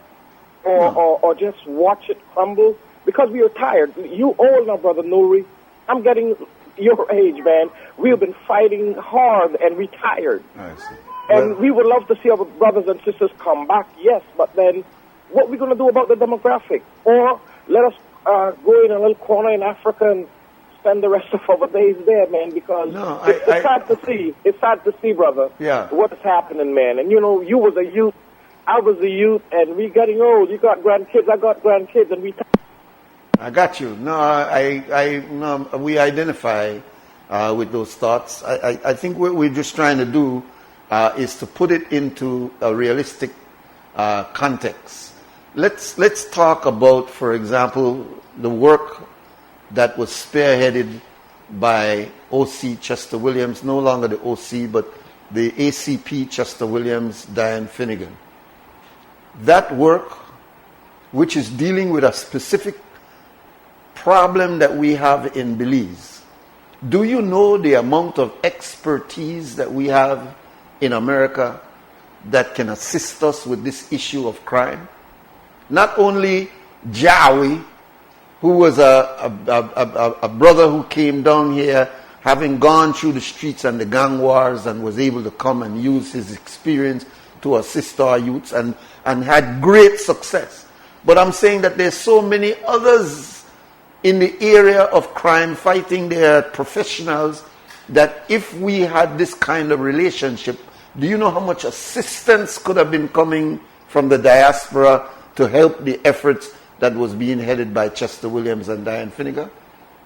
or just watch it crumble? Because we are tired. You all know, Brother Nuri, I'm getting your age, man. We've been fighting hard and retired. I see. And we would love to see our brothers and sisters come back, yes, but then what are we going to do about the demographic? Or let us go in a little corner in Africa and spend the rest of our days there, man, because it's sad to see. It's sad to see, brother, what is happening, man. And, you know, you was a youth, I was a youth, and we getting old. You got grandkids, I got grandkids, and we... I got you. No, we identify with those thoughts. I think what we're just trying to do is to put it into a realistic context. Let's talk about, for example, the work that was spearheaded by O.C. Chester Williams, no longer the O.C., but the ACP Chester Williams, Diane Finnegan. That work, which is dealing with a specific problem that we have in Belize. Do you know the amount of expertise that we have in America that can assist us with this issue of crime? Not only Jawi, who was a brother who came down here having gone through the streets and the gang wars and was able to come and use his experience to assist our youths and had great success. But I'm saying that there's so many others in the area of crime fighting. Their professionals that if we had this kind of relationship, do you know how much assistance could have been coming from the diaspora to help the efforts that was being headed by Chester Williams and Diane Finnegan?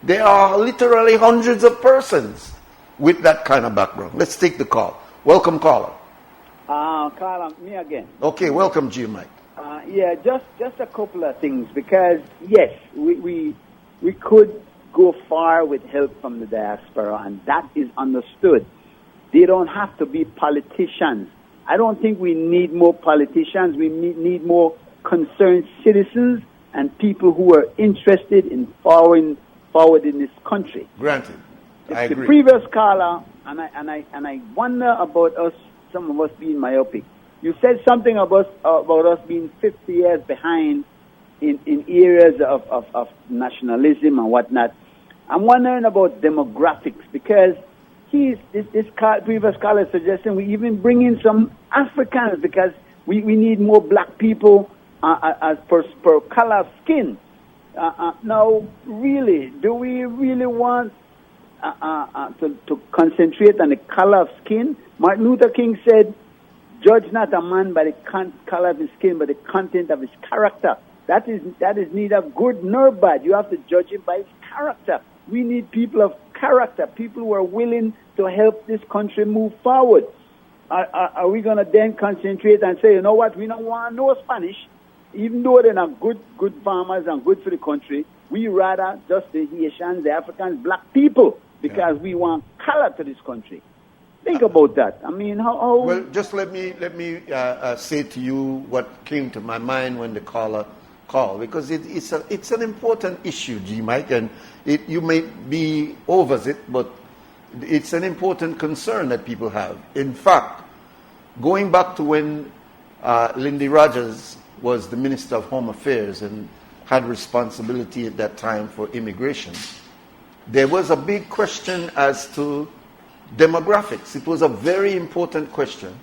There are literally hundreds of persons with that kind of background. Let's take the call. Welcome, caller. Caller, me again. Okay, welcome, G.Mike. Just a couple of things, because yes, we could go far with help from the diaspora, and that is understood. They don't have to be politicians. I don't think we need more politicians. We need more concerned citizens and people who are interested in forwarding this country. Granted, I agree. The previous caller, and I wonder about us, some of us being myopic. You said something about us being 50 years behind in areas of nationalism and whatnot. I'm wondering about demographics, because this previous caller is suggesting we even bring in some Africans, because we need more black people as per color of skin. Now, really, do we really want to concentrate on the color of skin? Martin Luther King said, "Judge not a man by the color of his skin, but the content of his character." That is neither good nor bad. You have to judge him by his character. We need people of character, people who are willing to help this country move forward. Are we going to then concentrate and say, you know what, we don't want no Spanish, even though they're not good farmers and good for the country? We rather just the Haitians, the Africans, black people, because we want color to this country. Think about that. I mean, how... Well, just let me say to you what came to my mind when the caller called, because it's an important issue, G. Mike, and you may be over it, but it's an important concern that people have. In fact, going back to when Lindy Rogers was the Minister of Home Affairs and had responsibility at that time for immigration, there was a big question as to demographics. It was a very important question,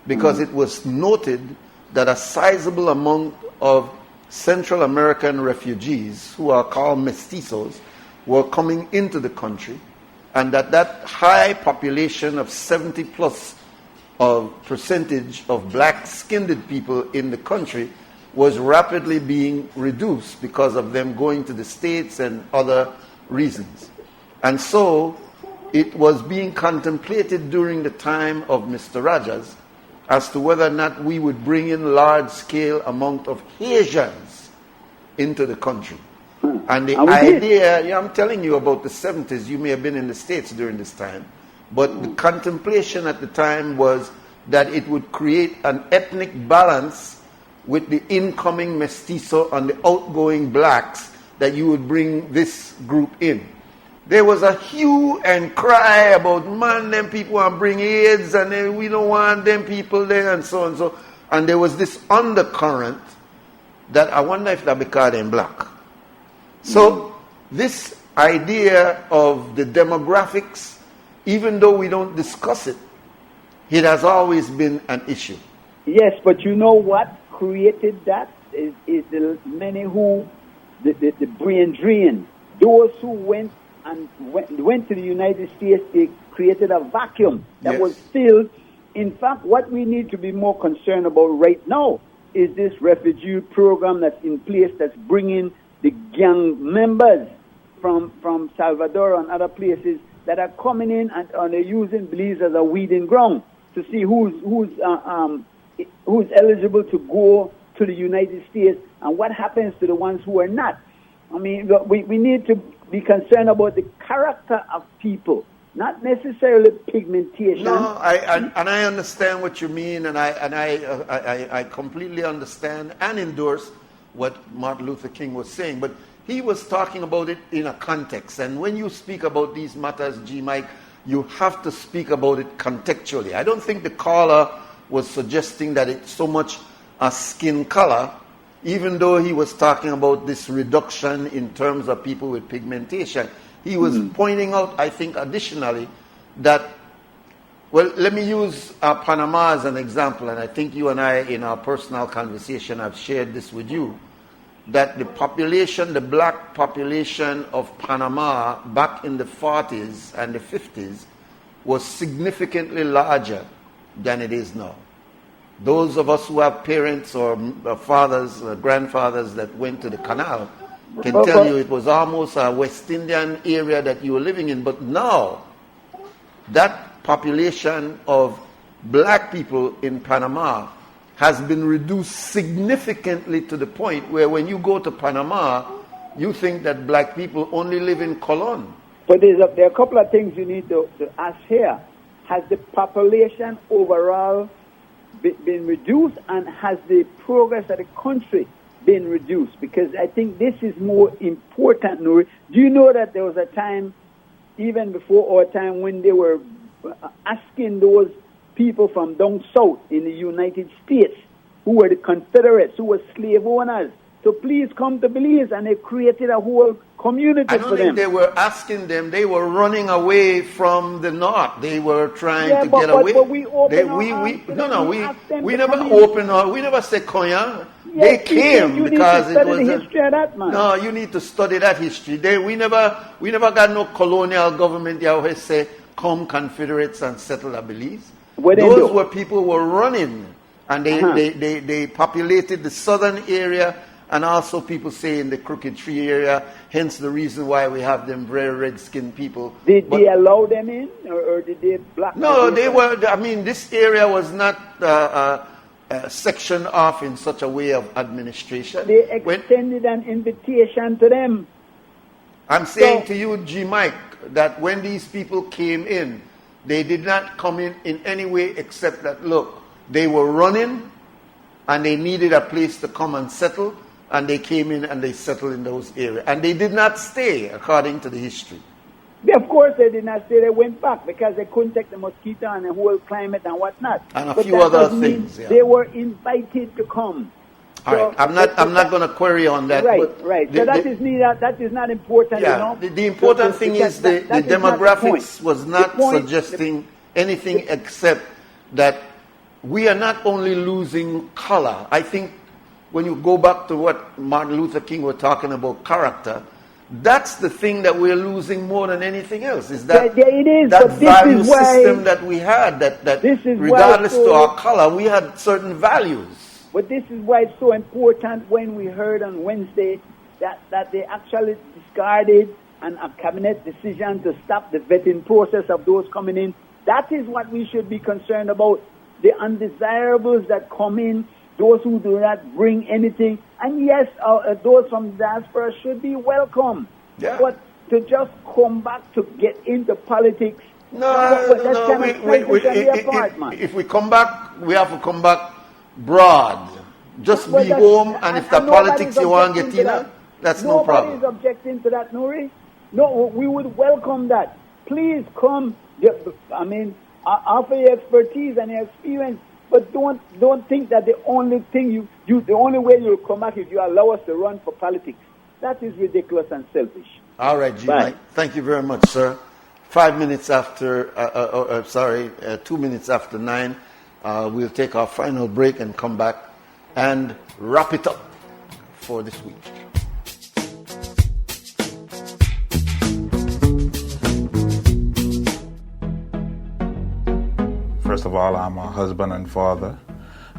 because it was noted that a sizable amount of Central American refugees, who are called mestizos, were coming into the country, and that high population of 70+ of percentage of black-skinned people in the country was rapidly being reduced because of them going to the States and other reasons. And so it was being contemplated during the time of Mr. Rogers as to whether or not we would bring in large-scale amount of Haitians into the country. And the idea, I'm telling you about the 70s, you may have been in the States during this time, but the contemplation at the time was that it would create an ethnic balance with the incoming mestizo and the outgoing blacks, that you would bring this group in. There was a hue and cry about, man, them people want to bring AIDS, and we don't want them people there, and so and so. And there was this undercurrent that I wonder if that because they're black. So this idea of the demographics, even though we don't discuss it, it has always been an issue. Yes, but you know what created that is the many who, the brain drain. Those who went to the United States, they created a vacuum that was filled. In fact, what we need to be more concerned about right now is this refugee program that's in place, that's bringing the gang members from Salvador and other places that are coming in and they're using Belize as a weeding ground to see who's eligible to go to the United States and what happens to the ones who are not. I mean, we need to be concerned about the character of people, not necessarily pigmentation. No, I understand what you mean, and I completely understand and endorse what Martin Luther King was saying, but he was talking about it in a context. And when you speak about these matters, G. Mike, you have to speak about it contextually. I don't think the caller was suggesting that it's so much a skin color, even though he was talking about this reduction in terms of people with pigmentation. He was pointing out, I think, additionally, that, well, let me use Panama as an example, and I think you and I, in our personal conversation, have shared this with you, that the population, the black population of Panama back in the 40s and the 50s was significantly larger than it is now. Those of us who have parents or fathers, grandfathers that went to the canal can tell you it was almost a West Indian area that you were living in. But now, that population of black people in Panama has been reduced significantly to the point where when you go to Panama, you think that black people only live in Colón. But there are a couple of things you need to ask here. Has the population overall been reduced, and has the progress of the country been reduced? Because I think this is more important, Nuri. Do you know that there was a time, even before our time, when they were asking those people from down south in the United States, who were the Confederates, who were slave owners, to please come to Belize, and they created a whole community for them. I don't think they were asking them. They were running away from the north. They were trying to get away. But we never opened our. We never said Konya. They came because it was. The history of that, man. No, you need to study that history. We never got no colonial government. They always say, "Come, Confederates, and settle at Belize." Those were people who were running, and they populated the southern area. And also people say in the Crooked Tree area, hence the reason why we have them very red-skinned people. Did they allow them in, or did they block them? No, they were, I mean, this area was not sectioned off in such a way of administration. They extended an invitation to them. I'm saying to you, G. Mike, that when these people came in, they did not come in any way except that, look, they were running and they needed a place to come and settle. And they came in and they settled in those areas. And they did not stay, according to the history. Of course they did not stay. They went back because they couldn't take the mosquito and the whole climate and whatnot. And a few other things. Yeah. They were invited to come. All right. I'm not going to query on that. Right, right. So that is not important. Yeah. You know? The important thing is the demographics was not suggesting anything except that we are not only losing color. I think when you go back to what Martin Luther King was talking about, character, that's the thing that we're losing more than anything else. Is that that value system that we had, that regardless to our color, we had certain values. But this is why it's so important when we heard on Wednesday that they actually discarded a cabinet decision to stop the vetting process of those coming in. That is what we should be concerned about. The undesirables that come in, those who do not bring anything. And yes, those from the diaspora should be welcome. Yeah. But to just come back to get into politics, if we come back, we have to come back broad. Just be home, and if the politics you want to get in, that's no problem. Nobody's objecting to that, Nuri. No, we would welcome that. Please come. I mean, offer your expertise and your experience, but don't think that the only thing the only way you'll come back is you allow us to run for politics. That is ridiculous and selfish. All right, G.Mike. Thank you very much, sir. 2 minutes after 9, we'll take our final break and come back and wrap it up for this week. First of all, I'm a husband and father.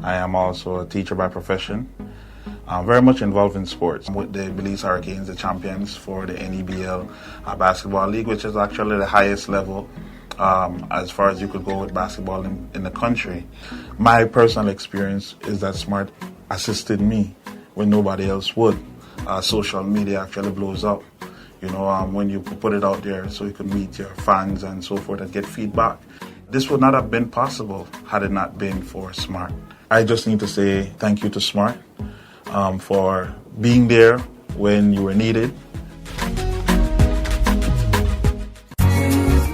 I am also a teacher by profession. I'm very much involved in sports. I'm with the Belize Hurricanes, the champions for the NEBL basketball league, which is actually the highest level as far as you could go with basketball in the country. My personal experience is that Smart assisted me when nobody else would. Social media actually blows up, when you put it out there so you could meet your fans and so forth and get feedback. This would not have been possible had it not been for Smart. I just need to say thank you to Smart for being there when you were needed.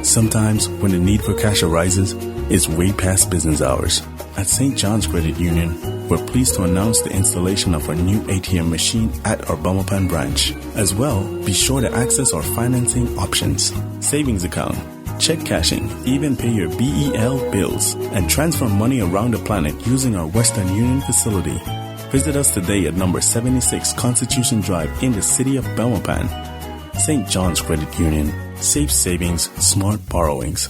Sometimes when the need for cash arises, it's way past business hours. At St. John's Credit Union, we're pleased to announce the installation of our new ATM machine at our Belmopan branch. As well, be sure to access our financing options, savings account, check cashing, even pay your BEL bills, and transfer money around the planet using our Western Union facility. Visit us today at number 76 Constitution Drive in the city of Belmopan. St. John's Credit Union. Safe savings, smart borrowings.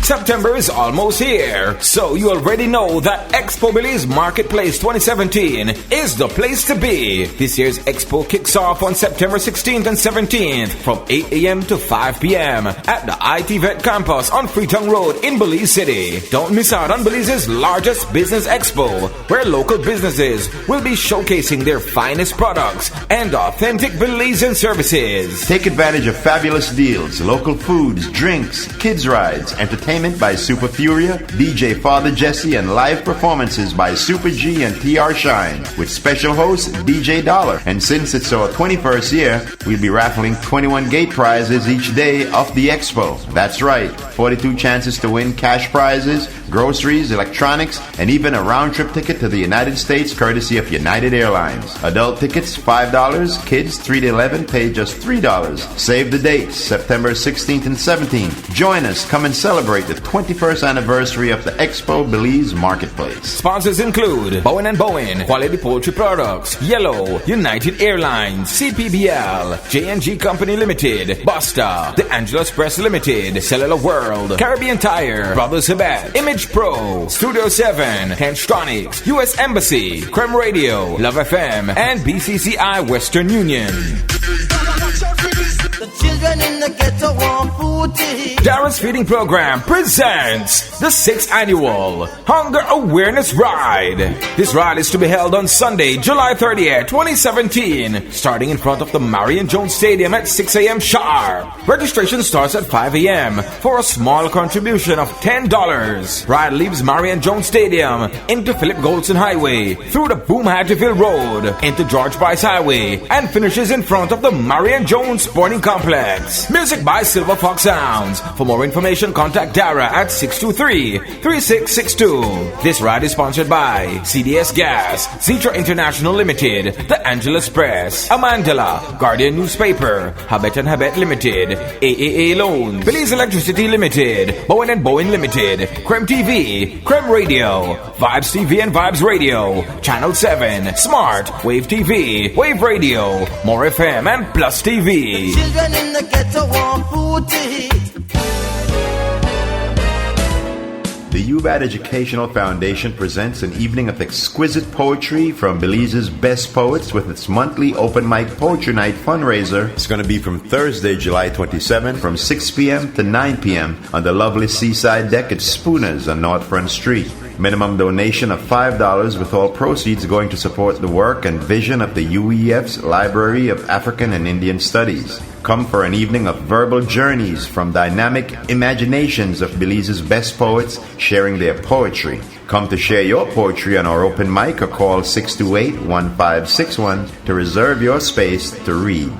September is almost here, so you already know that Expo Belize Marketplace 2017 is the place to be. This year's Expo kicks off on September 16th and 17th from 8 a.m. to 5 p.m. at the IT Vet Campus on Freetown Road in Belize City. Don't miss out on Belize's largest business expo, where local businesses will be showcasing their finest products and authentic Belizean services. Take advantage of fabulous deals, local foods, drinks, kids rides, entertainment by Super Furia, DJ Father Jesse, and live performances by Super G and TR Shine, with special host DJ Dollar. And since it's our 21st year, we'll be raffling 21 gate prizes each day of the expo. That's right, 42 chances to win cash prizes, groceries, electronics, and even a round-trip ticket to the United States courtesy of United Airlines. Adult tickets $5, kids 3 to 11 pay just $3. Save the dates, September 16th and 17th. Join us, come and celebrate the 21st anniversary of the Expo Belize Marketplace. Sponsors include Bowen & Bowen, Quality Poultry Products, Yellow, United Airlines, CPBL, J&G Company Limited, Busta, The Angeles Press Limited, Cellular World, Caribbean Tire, Brothers Hubert, Image Pro, Studio 7, Henstronics, U.S. Embassy, KREM Radio, Love FM, and BCCI Western Union. The children in the ghetto want food to eat. Darren's Feeding Program presents the 6th Annual Hunger Awareness Ride. This ride is to be held on Sunday, July 30th, 2017, starting in front of the Marion Jones Stadium at 6 a.m. sharp. Registration starts at 5 a.m. for a small contribution of $10. Ride leaves Marion Jones Stadium into Philip Goldson Highway, through the Boom Hatchville Road, into George Price Highway, and finishes in front of the Marion Jones Sporting Complex. Music by Silver Fox Sounds. For more information, contact Dara at 623-3662. This ride is sponsored by CDS Gas, Zitra International Limited, The Angeles Press, Amandala, Guardian Newspaper, Habet & Habet Limited, AAA Loans, Belize Electricity Limited, Bowen & Bowen Limited, KREM TV, KREM Radio, Vibes TV and Vibes Radio, Channel 7, Smart, Wave TV, Wave Radio, More FM, and Plus TV. Children in the ghetto want food to eat. The UBAD Educational Foundation presents an evening of exquisite poetry from Belize's best poets with its monthly open mic poetry night fundraiser. It's going to be from Thursday, July 27, from 6 p.m. to 9 p.m. on the lovely seaside deck at Spooner's on North Front Street. Minimum donation of $5 with all proceeds going to support the work and vision of the UEF's Library of African and Indian Studies. Come for an evening of verbal journeys from dynamic imaginations of Belize's best poets sharing their poetry. Come to share your poetry on our open mic or call 628-1561 to reserve your space to read.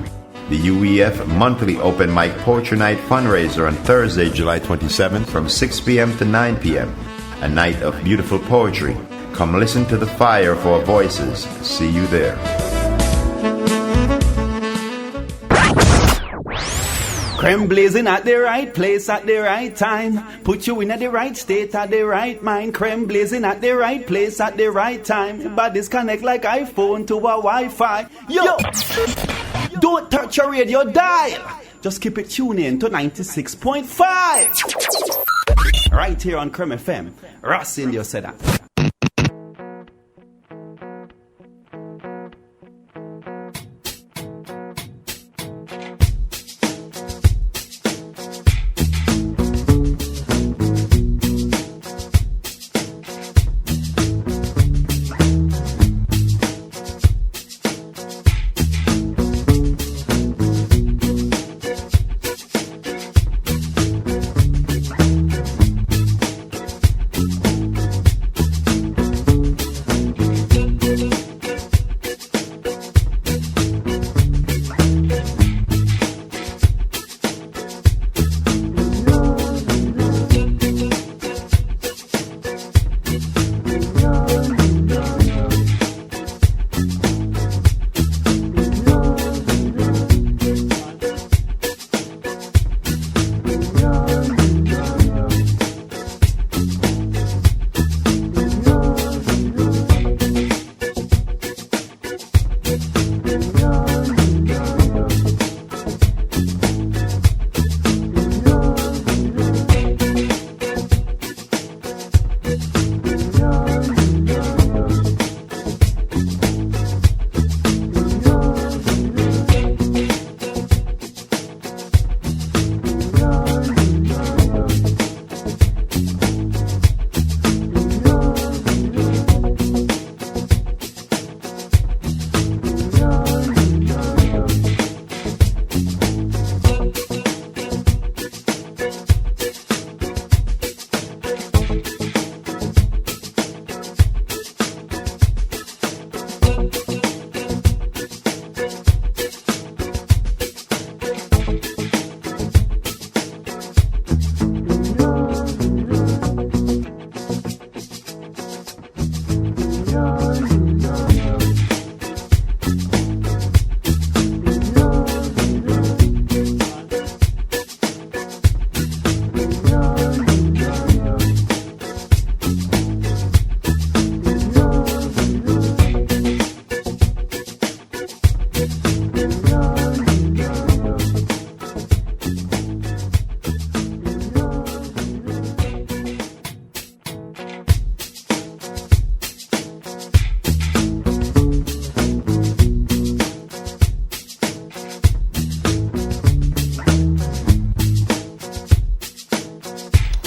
The UEF monthly open mic poetry night fundraiser on Thursday, July 27th from 6 p.m. to 9 p.m. A night of beautiful poetry. Come listen to the fire of our voices. See you there. KREM blazing at the right place at the right time. Put you in at the right state at the right mind. KREM blazing at the right place at the right time. But disconnect like iPhone to a Wi-Fi. Yo! Don't touch your radio dial. Just keep it tuned in to 96.5. Right here on KREM FM. Ross Indio said that.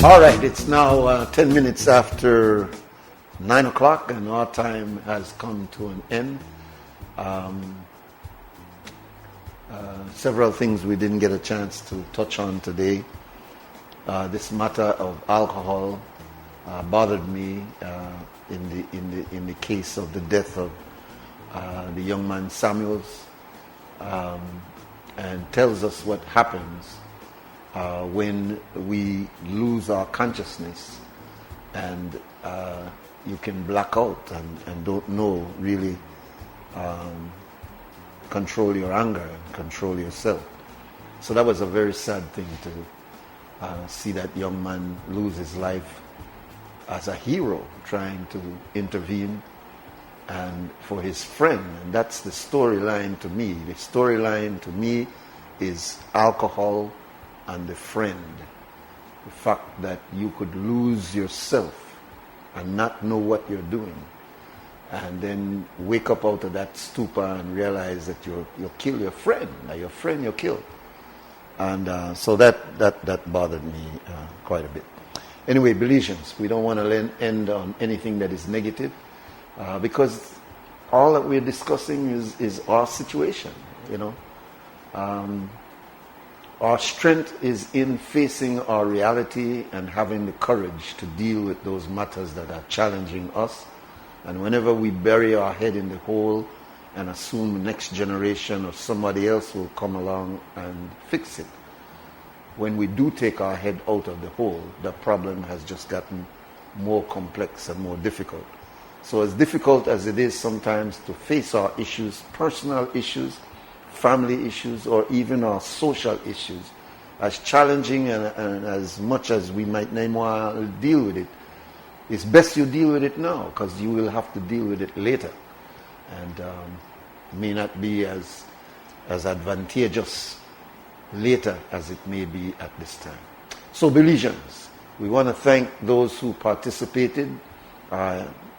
All right, it's now 10 minutes after 9 o'clock, and our time has come to an end. Several things we didn't get a chance to touch on today. This matter of alcohol bothered me in the case of the death of the young man Samuels, and tells us what happens when we lose our consciousness and you can black out and don't know really control your anger and control yourself. So that was a very sad thing to see that young man lose his life as a hero trying to intervene and for his friend. And that's the storyline to me. The storyline to me is alcohol and the friend. the fact that you could lose yourself and not know what you're doing, and then wake up out of that stupor and realize that you'll kill your friend, or your friend you killed. And so that bothered me quite a bit. Anyway, Belizeans, we don't want to end on anything that is negative, because all that we're discussing is our situation, you know. Our strength is in facing our reality and having the courage to deal with those matters that are challenging us. And whenever we bury our head in the hole and assume the next generation or somebody else will come along and fix it, when we do take our head out of the hole, the problem has just gotten more complex and more difficult. So as difficult as it is sometimes to face our issues, personal issues, family issues, or even our social issues, as challenging and as much as we might not want to deal with it, it's best you deal with it now, because you will have to deal with it later. And it may not be as advantageous later as it may be at this time. So Belizeans, we want to thank those who participated.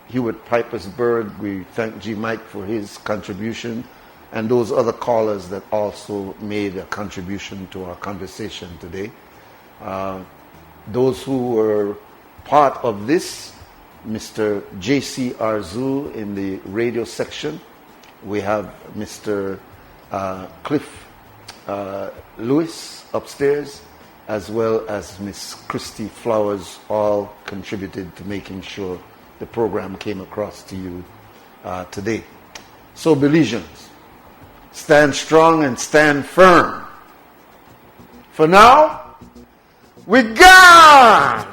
Hubert Pipersburgh, we thank G. Mike for his contribution, and those other callers that also made a contribution to our conversation today. Those who were part of this, Mr. J.C. Arzu in the radio section. We have Mr. Cliff Lewis upstairs, as well as Miss Christy Flowers, all contributed to making sure the program came across to you today. So Belizeans, stand strong and stand firm. For now, we're gone!